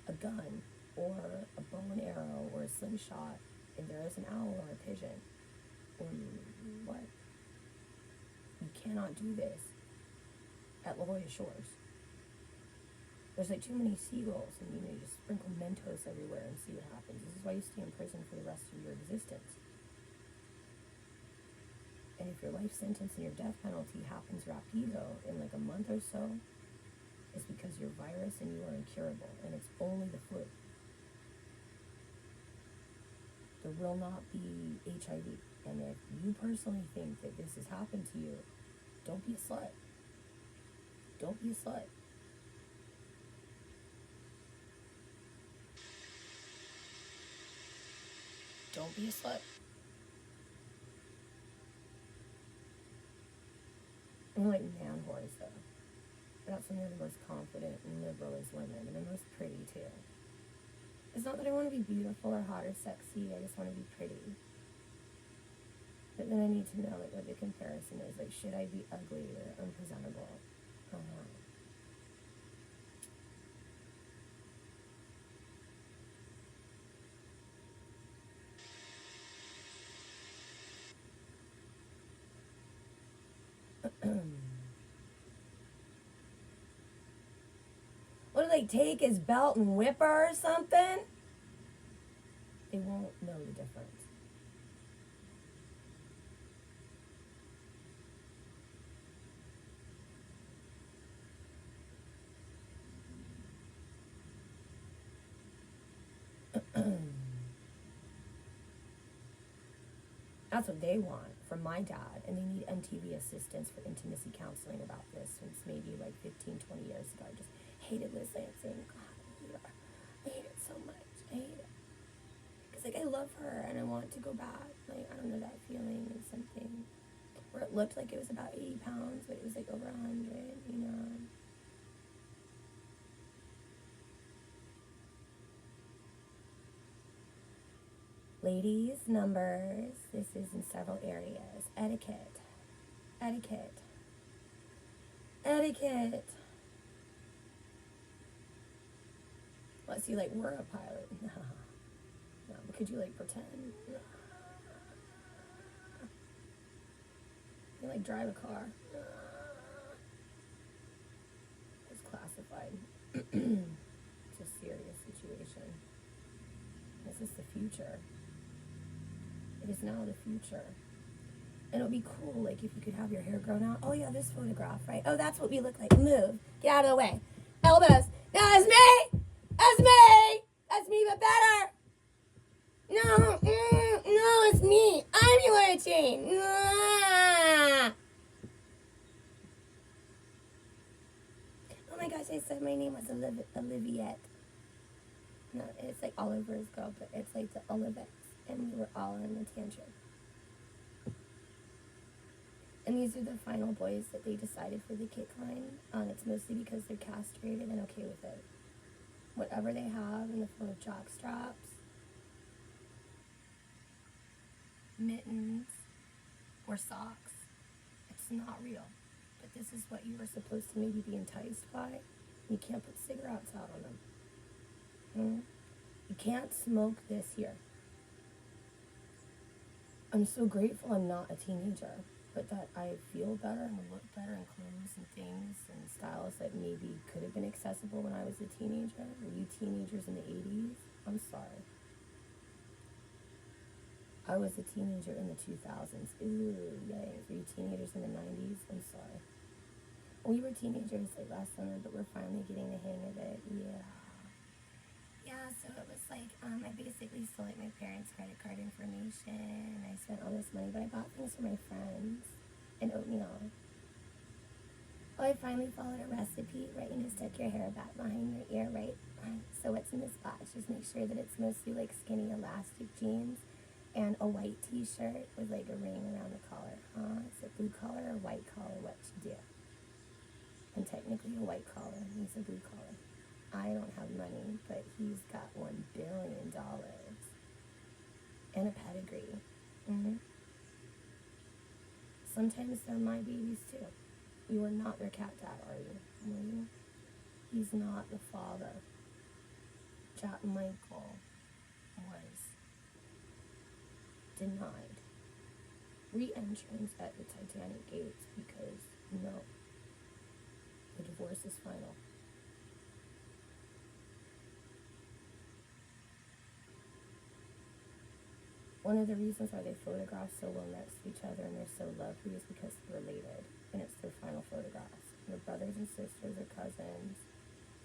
a gun or a bow and arrow or a slingshot if there is an owl or a pigeon or what. You cannot do this at La Jolla Shores. There's like too many seagulls, and you just sprinkle Mentos everywhere and see what happens. This is why you stay in prison for the rest of your existence. And if your life sentence and your death penalty happens rapido in like a month or so, it's because you're virus and you are incurable, and it's only the flu. There will not be HIV. And if you personally think that this has happened to you, don't be a slut. Don't be a slut. Don't be a slut. And like man whores though. They're not some of the most confident and liberal as women, and they're most pretty too. It's not that I want to be beautiful or hot or sexy, I just want to be pretty. But then I need to know like what the comparison is. Like, should I be ugly or unpresentable? What do they take his belt and whip her or something? They won't know the difference. That's what they want from my dad. And they need MTV assistance for intimacy counseling about this since maybe like 15, 20 years ago. I just hated Liz Lansing. God, I hate it so much. I hate it. Because, like, I love her and I want to go back. Like, I don't know, that feeling is something where it looked like it was about 80 pounds, but it was like over 100, you know. Ladies, numbers. This is in several areas. Etiquette. Etiquette. Etiquette. Unless you, like, were a pilot. No. No, but could you, like, pretend? No. You, like, drive a car. No. It's classified. It's a serious situation. This is the future. It is now the future. And it would be cool, like, if you could have your hair grown out. Oh, yeah, this photograph, right? Oh, that's what we look like. Move. Get out of the way. Elbows. No, it's me! That's me! That's me, but better! No, no, it's me. I'm your chain. Oh my gosh, I said my name was Oliviette. No, it's like Oliver's girl, but it's like the Olivettes. And we were all in the tantrum. And these are the final boys that they decided for the kick line. It's mostly because they're castrated and okay with it. Whatever they have in the form of jock straps, mittens, or socks, it's not real. But this is what you were supposed to maybe be enticed by. You can't put cigarettes out on them. You can't smoke this here. I'm so grateful I'm not a teenager, but that I feel better and look better in clothes and things and styles that maybe could have been accessible when I was a teenager. Were you teenagers in the 80s? I'm sorry. I was a teenager in the 2000s. Ooh, yay. Were you teenagers in the 90s? I'm sorry. We were teenagers like last summer, but we're finally getting the hang of it. Yeah. Yeah, so it was like, I basically stole like my parents' credit card information. I spent all this money, but I bought things for my friends and oatmeal. Oh, I finally followed a recipe, right? You just tuck your hair back behind your ear, right? So what's in this box? Just make sure that it's mostly like skinny elastic jeans and a white t-shirt with like a ring around the collar. Is it blue collar or white collar? What you do? And technically a white collar. He's a blue collar. I don't have money, but he's got $1 billion and a pedigree. Sometimes they're my babies too. You are not their cat dad, are you? Are you? He's not the father. Jack Michael was denied re-entrance at the Titanic gates because, no, the divorce is final. One of the reasons why they photograph so well next to each other and they're so lovely is because they're related, and it's their final photographs. They're brothers and sisters or cousins.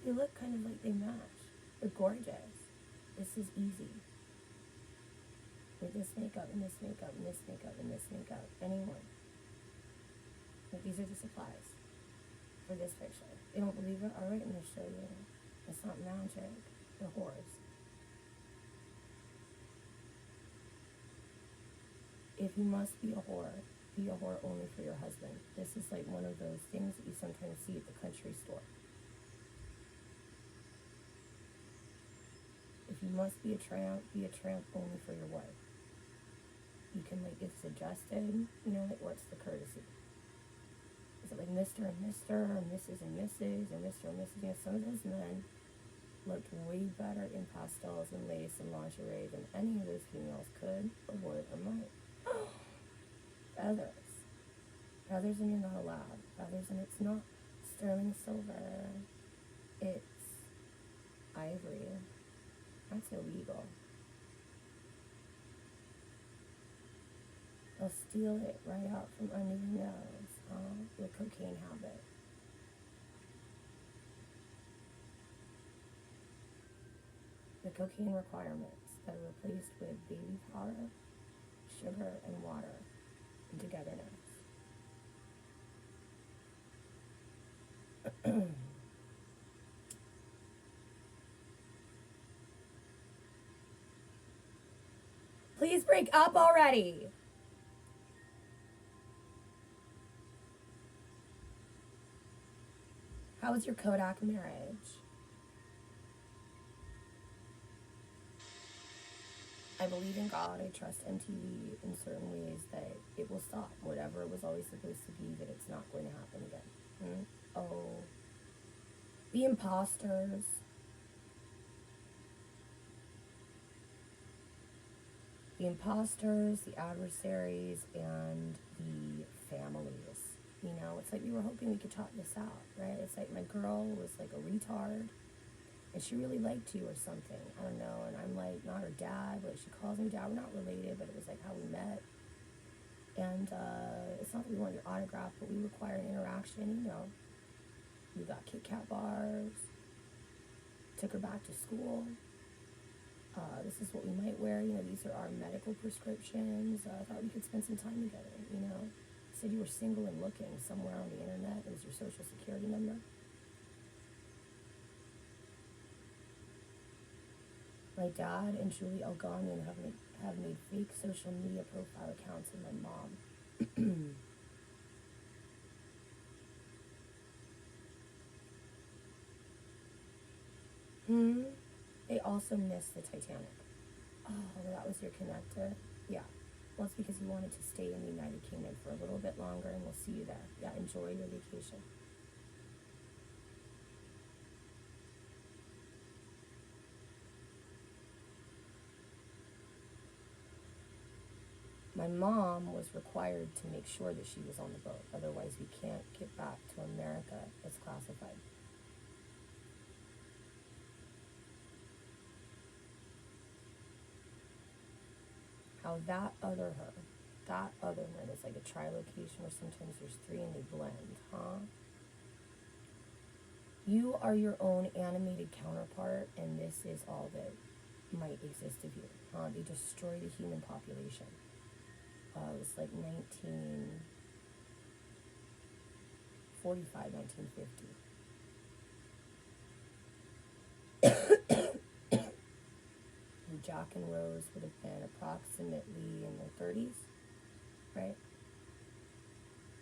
They look kind of like they match. They're gorgeous. This is easy. With this makeup and this makeup and this makeup and this makeup. Anyone. Like, these are the supplies for this picture. You don't believe it? Alright, I'm going to show you. It's not magic. They're whores. If you must be a whore only for your husband. This is like one of those things that you sometimes see at the country store. If you must be a tramp only for your wife. You can, like, it's adjusted, you know, like, what's the courtesy? Is it like Mr. and Mr. or Mrs. and Mrs. or Mr. and Mrs.? You know, some of those men looked way better in pastels and lace and lingerie than any of those females could or would or might. Feathers. Feathers, and you're not allowed. Feathers, and it's not sterling silver. It's ivory. That's illegal. They'll steal it right out from under your nose. The cocaine habit. The cocaine requirements that are replaced with baby powder, sugar and water and togetherness. Please break up already. How was your Kodak marriage? I believe in God. I trust MTV in certain ways that it will stop. Whatever it was always supposed to be, that it's not going to happen again. Oh. The imposters. The imposters, the adversaries, and the families. You know, it's like we were hoping we could talk this out, right? It's like my girl was like a retard, and she really liked you or something. I don't know. And I'm like, not her dad, but she calls me dad. We're not related, but it was like how we met. And it's not that we want your autograph, but we require an interaction, you know. We got Kit Kat bars. Took her back to school. This is what we might wear. You know, these are our medical prescriptions. I thought we could spend some time together, you know. Said you were single and looking somewhere on the internet. It was your social security number. My dad and Julie Algonian have made fake social media profile accounts of my mom. They also missed the Titanic. Oh, that was your connector? Yeah. Well, it's because you wanted to stay in the United Kingdom for a little bit longer, and we'll see you there. Yeah, enjoy your vacation. My mom was required to make sure that she was on the boat. Otherwise, we can't get back to America. It's classified. How that other one is like a tri-location where sometimes there's three and they blend, huh? You are your own animated counterpart, and this is all that might exist of you, huh? They destroy the human population. It was like 1945, 1950. Jack and Rose would have been approximately in their 30s, right?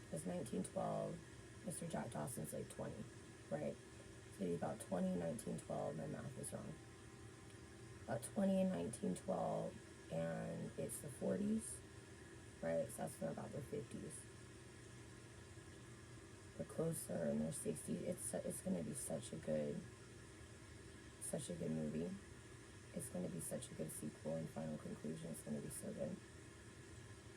It was 1912. Mr. Jack Dawson's like 20, right? So he's about 20 in 1912. My math is wrong. About 20 in 1912, and it's the 40s, right? So that's when about their 50s. They're closer in their 60s. It's going to be such a good movie. It's going to be such a good sequel and final conclusion. It's going to be so good.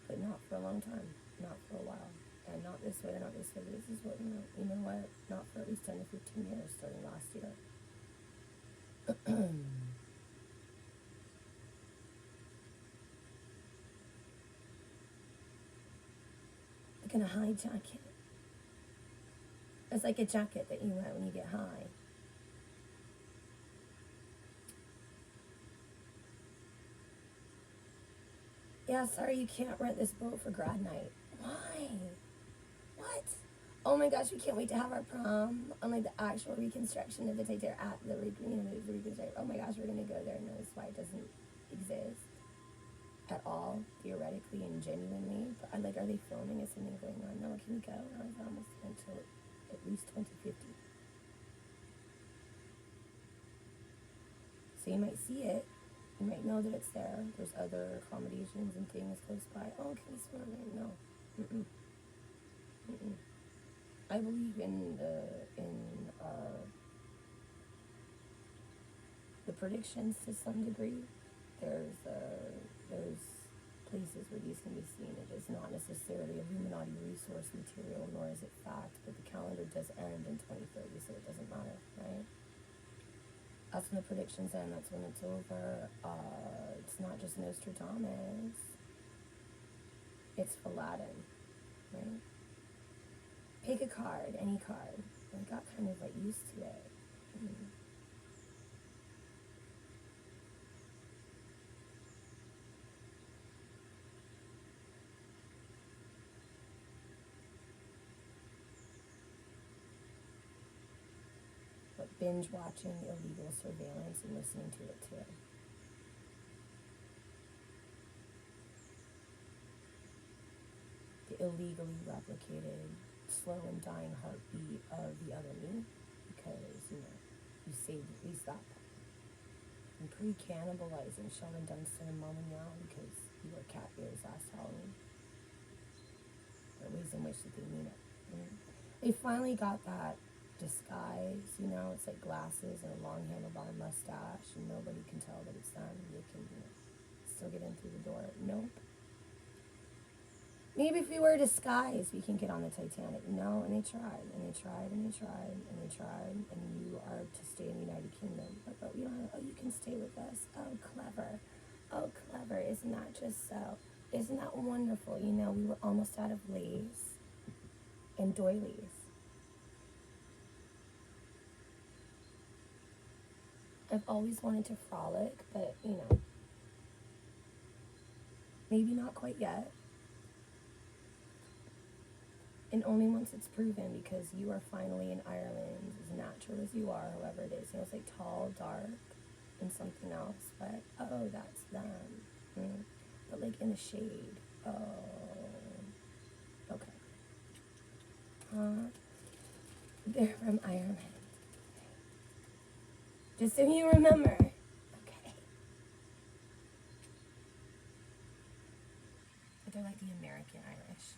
But not for a long time. Not for a while. And not this way, not this way. But this is what, you know what? Not for at least 10 to 15 years, starting last year. Look at a high jacket. It's like a jacket that you wear when you get high. Yeah, sorry you can't rent this boat for grad night. Why? What? Oh my gosh, we can't wait to have our prom on like the actual reconstruction of the Titanic at the reconstruction. Oh my gosh, we're gonna go there and notice why it doesn't exist at all, theoretically and genuinely. But are they filming? Is something going on? No, can we go? No, it's almost until at least 2050. So you might see it. You might know that it's there. There's other accommodations and things close by. Oh, can we swim there? No. I believe in the predictions to some degree. There's places where these can be seen. It is not necessarily Illuminati resource material, nor is it fact, but the calendar does end in 2030, so it doesn't matter, right? That's when the predictions end. That's when it's over. It's not just Nostradamus. It's Aladdin, right? Pick a card, any card. I got kind of used to it. binge watching illegal surveillance and listening to it too. The illegally replicated slow and dying heartbeat of the other me, because, you saved at least that part. And pre-cannibalizing Sheldon Dunstan and Mom and Yao because you were cat ears last Halloween. There are ways in which that they mean it. They finally got that disguise, it's like glasses and a long handlebar mustache, and nobody can tell that it's them. They can, still get in through the door. Nope. Maybe if we wear a disguise, we can get on the Titanic. No, and they tried, and they tried, and they tried, and they tried, and you are to stay in the United Kingdom. But we don't have, you can stay with us. Oh, clever. Oh, clever. Isn't that just so? Isn't that wonderful? We were almost out of lace and doilies. I've always wanted to frolic, but, maybe not quite yet. And only once it's proven, because you are finally in Ireland, as natural as you are, however it is. It's like tall, dark, and something else. But, oh, that's them. But like in the shade. Oh. Okay. They're from Ireland. Just so you remember. Okay. But they're like the American Irish.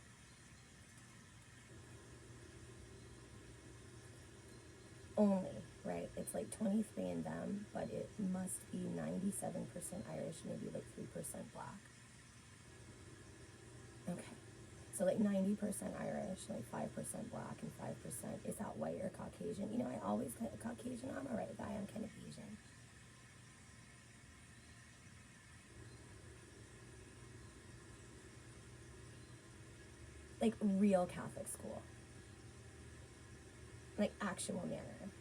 Only, right? It's like 23 in them, but it must be 97% Irish, maybe like 3% black. Okay. So like 90% Irish, like 5% black, and 5%, is that white or Caucasian? I always get Caucasian. I'm a right guy. I'm kind of Asian. Like real Catholic school. Like actual manners.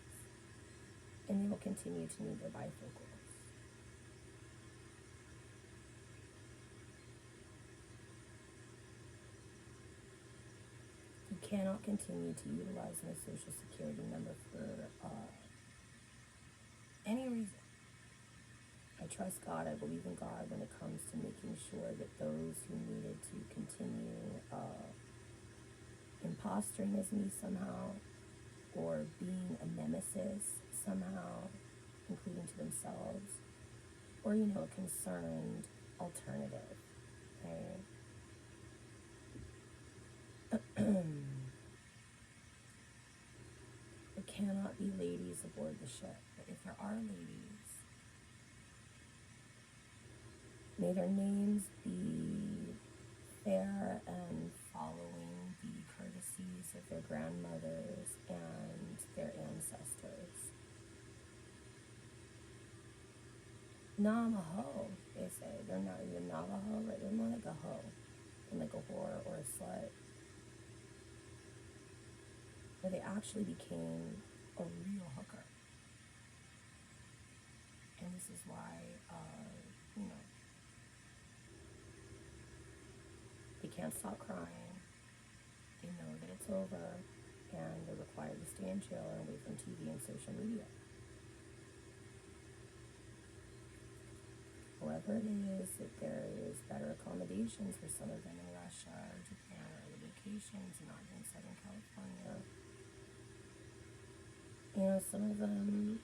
And they will continue to need their bifocals. You cannot continue to utilize my social security number for any reason. I trust God. I believe in God when it comes to making sure that those who needed to continue impostering as me somehow, or being a nemesis somehow, including to themselves, or, a concerned alternative, right? There cannot be ladies aboard the ship, but if there are ladies, may their names be fair and following the courtesies of their grandmothers and their ancestors. Navajo, they say. They're not even Navajo, right? They're more like a hoe than like a whore or a slut. But they actually became a real hooker. And this is why, they can't stop crying. They know that it's over, and they're required to stay in jail and away from TV and social media. However it is that there is better accommodations for some of them in Russia or Japan or other vacations, not in Southern California. Some of them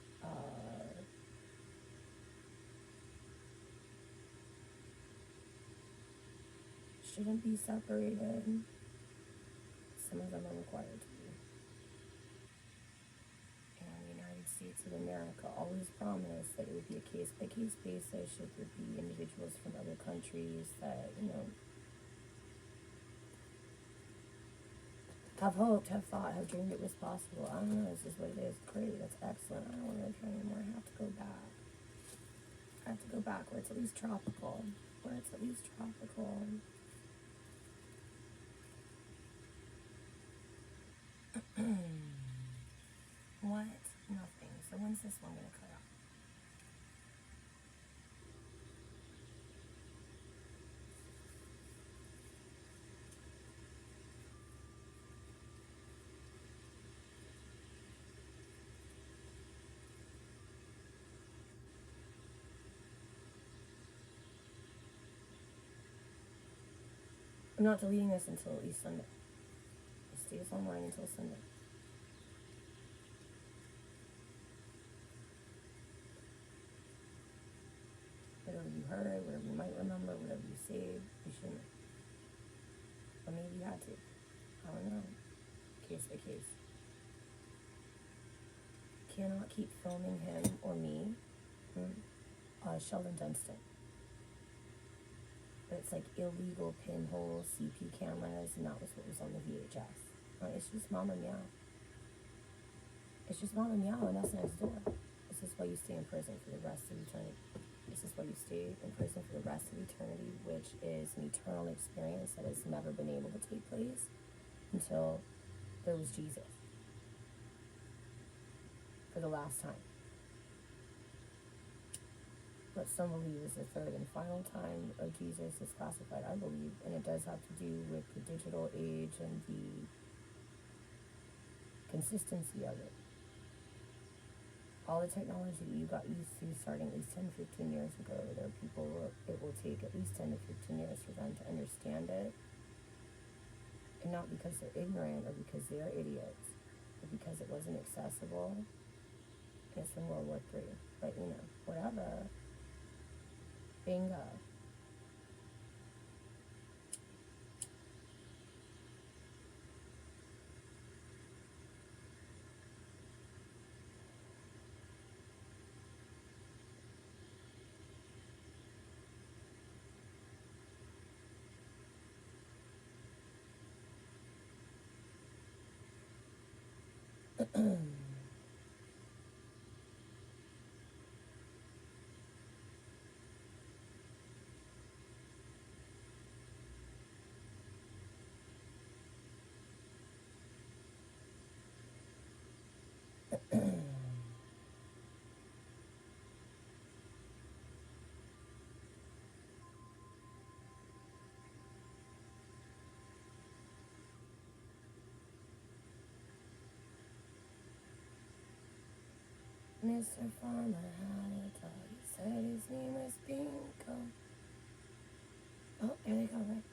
shouldn't be separated. Some of them are required to be. And the United States of America always promised that it would be a case-by-case basis should there be individuals from other countries that, have hoped, have thought, have dreamed it was possible. I don't know, this is what it is. Great, that's excellent. I don't want to live here anymore. I have to go back. I have to go back where it's at least tropical. What? Nothing. So when's this one going to cut out? I'm not deleting this until at least Sunday. It stays online until Sunday. Whatever you heard, whatever you might remember, whatever you saved, you shouldn't. Or maybe you had to. I don't know. Case by case. Cannot keep filming him or me. Sheldon Dunstan. But it's like illegal pinhole CP cameras, and that was what was on the VHS. It's just Mama Meow. It's just Mama Meow, and that's next door. This is why you stay in prison for the rest of eternity. This is why you stay in prison for the rest of eternity, which is an eternal experience that has never been able to take place until there was Jesus. For the last time. What some believe is the third and final time of Jesus is classified, I believe, and it does have to do with the digital age and the consistency of it. All the technology that you got used to starting at least 10, 15 years ago, there are people it will take at least 10 to 15 years for them to understand it. And not because they're ignorant or because they're idiots, but because it wasn't accessible. It's in World War III. But, whatever. Bingo. Mr. Farmer had a dog. He said his name was Bingo. Oh, there they go, right?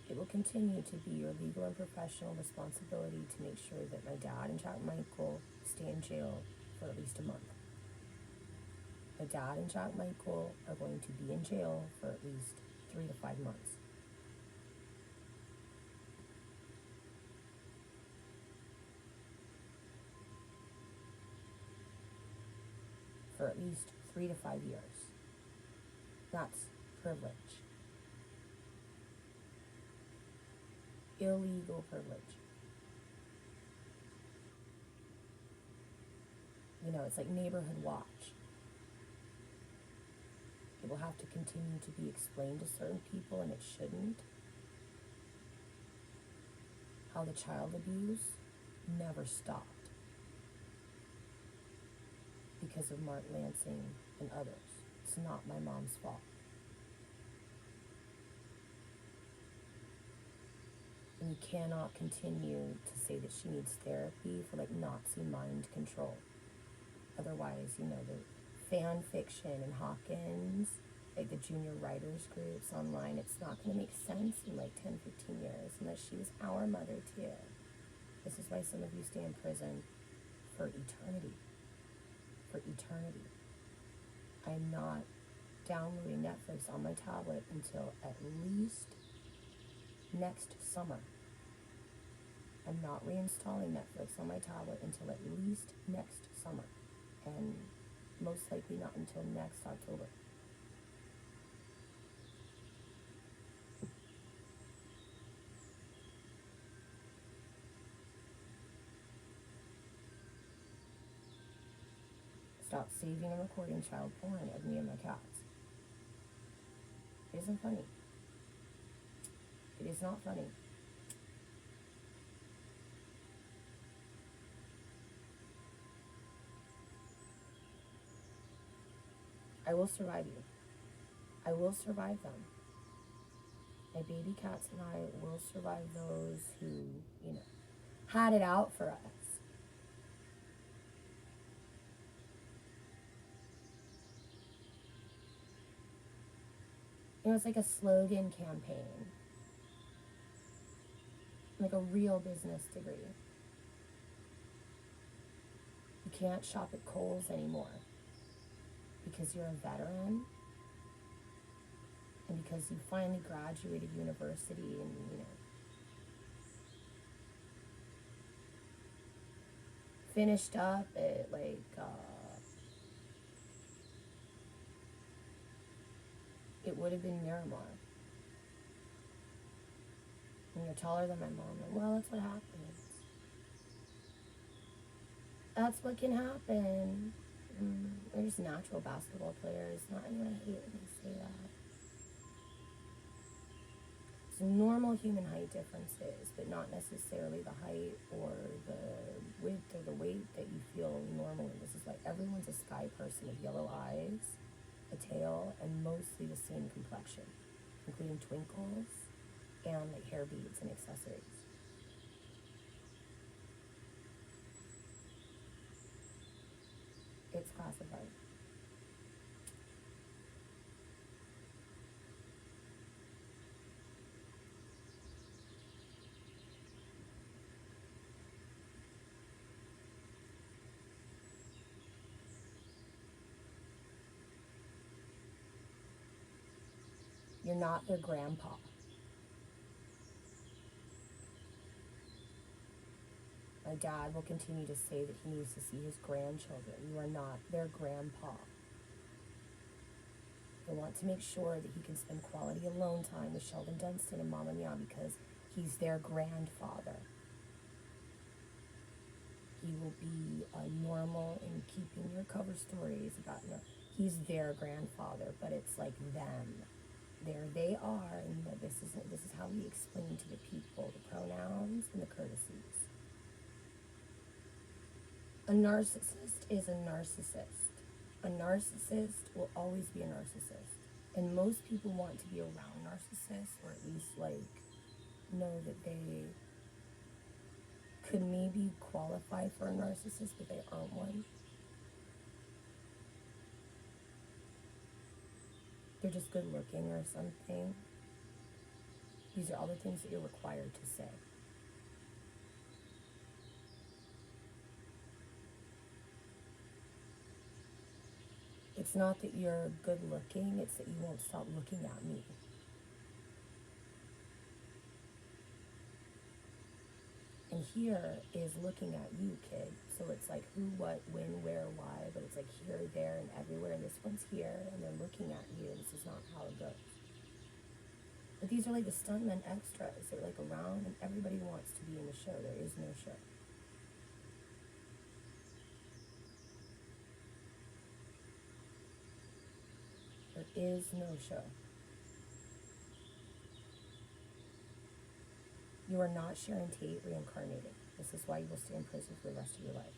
It will continue to be your legal and professional responsibility to make sure that my dad and Jack Michael stay in jail for at least a month. My dad and Jack Michael are going to be in jail for at least 3 to 5 months. For at least 3 to 5 years. That's privilege. Illegal privilege. It's like neighborhood watch. It will have to continue to be explained to certain people, and it shouldn't. How the child abuse never stopped because of Mark Lansing and others. It's not my mom's fault. And you cannot continue to say that she needs therapy for Nazi mind control. Otherwise, the fan fiction and Hawkins, the junior writers groups online, it's not going to make sense in 10, 15 years unless she was our mother too. This is why some of you stay in prison for eternity. For eternity. I'm not downloading Netflix on my tablet until at least next summer. I'm not reinstalling Netflix on my tablet until at least next summer. And most likely not until next October. Stop saving and recording child porn of me and my cats. It isn't funny. It is not funny. I will survive you. I will survive them. My baby cats and I will survive those who, you know, had it out for us. You know, it's like a slogan campaign, like a real business degree. You can't shop at Kohl's anymore because you're a veteran and because you finally graduated university and, you know, finished up at like, it would have been Miramar. And you're taller than my mom. And, well, that's what happens. That's what can happen. They're just natural basketball players. Not anyone I hate when they say that. It's normal human height differences, but not necessarily the height or the width or the weight that you feel normally. This is why everyone's a sky person with yellow eyes, a tail, and mostly the same complexion, including twinkles and like hair beads and accessories. It's classified. You're not their grandpa. My dad will continue to say that he needs to see his grandchildren. You are not their grandpa. I want to make sure that he can spend quality alone time with Sheldon Dunstan and Mama Mia because he's their grandfather. He will be normal in keeping your cover stories about, you know, he's their grandfather, but it's like them. There they are, and you know, this is how we explain to the people the pronouns and the courtesies. A narcissist is a narcissist. A narcissist will always be a narcissist. And most people want to be around narcissists, or at least like know that they could maybe qualify for a narcissist, but they aren't one. They're just good looking or something. These are all the things that you're required to say. It's not that you're good looking, it's that you won't stop looking at me. And here is looking at you, kid. So it's like who, what, when, where, why, but it's like here, there, and everywhere. And this one's here, and they're looking at you. This is not how it goes. But these are like the stuntmen extras. They're like around, and everybody wants to be in the show. There is no show. There is no show. You are not Sharon Tate reincarnated. This is why you will stay in prison for the rest of your life.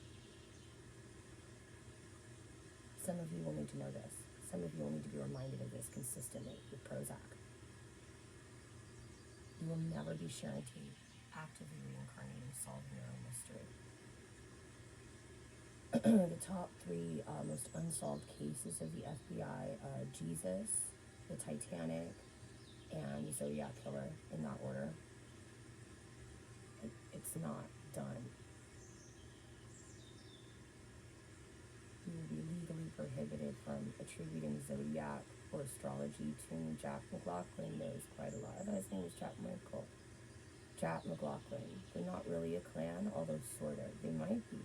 Some of you will need to know this. Some of you will need to be reminded of this consistently with Prozac. You will never be Sharon Tate, actively reincarnating, solving your own mystery. The top three most unsolved cases of the FBI, Jesus, the Titanic, and the Zodiac Killer, in that order. It's not done. You will be legally prohibited from attributing Zodiac or astrology to Jack McLaughlin knows quite a lot. I thought his name was Jack Michael. Jack McLaughlin. They're not really a clan, although sort of. They might be.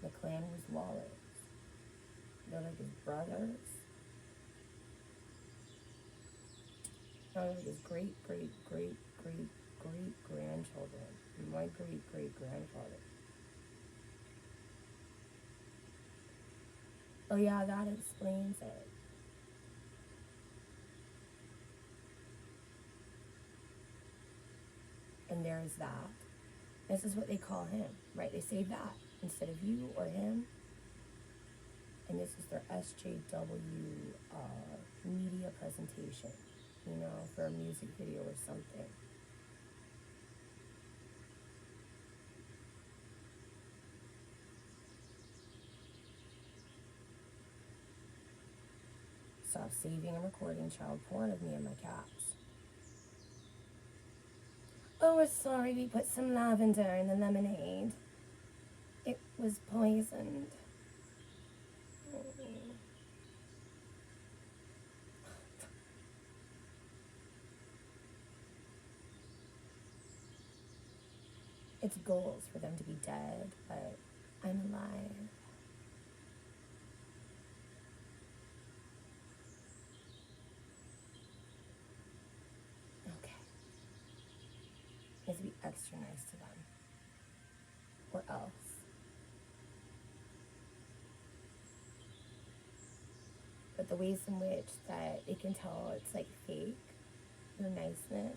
The clan was Wallace. They're like his brothers. No, like his great-grandchildren. My great-great-grandfather. Oh yeah, that explains it. And there's that. This is what they call him, right? They say that instead of you or him. And this is their SJW media presentation, for a music video or something. Stop saving and recording child porn of me and my cats. Oh, we're sorry we put some lavender in the lemonade. It was poisoned. It's goals for them to be dead, but I'm alive. Okay. You have to be extra nice to them. Or else. But the ways in which that it can tell it's like fake, your niceness.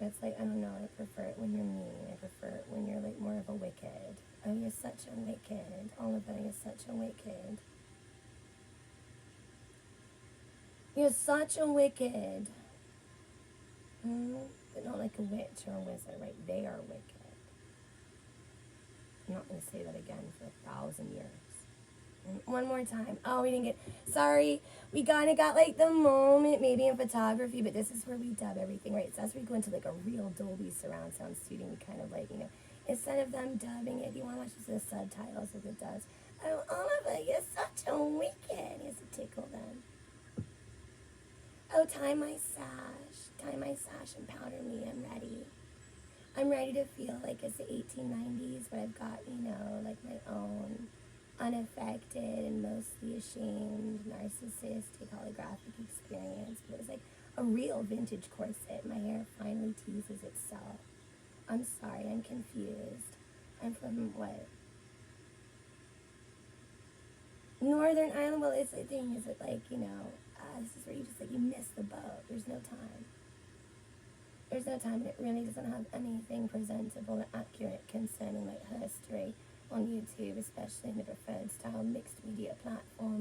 It's like, I don't know, I prefer it when you're mean. I prefer it when you're like more of a wicked. Oh, you're such a wicked. All of them, you're such a wicked. You're such a wicked. But not like a witch or a wizard, right? They are wicked. I'm not going to say that again for 1,000 years. One more time. Oh, we didn't get... Sorry. We kind of got like the moment maybe in photography, but this is where we dub everything, right? So as we go into like a real Dolby surround sound studio, we kind of like, instead of them dubbing it, do you want to watch the subtitles as it does? Oh, Oliver, you're such a wicked. He has to tickle them. Oh, tie my sash and powder me. I'm ready. I'm ready to feel like it's the 1890s, but I've got, like my own unaffected and mostly ashamed, narcissistic, holographic experience. But it was like a real vintage corset. My hair finally teases itself. I'm sorry, I'm confused. I'm from what? Northern Ireland. Well, it's the thing, is it like, this is where you just like, you miss the boat. There's no time. There's no time, and it really doesn't have anything presentable or accurate concerning like history on YouTube, especially in the preferred style mixed media platform.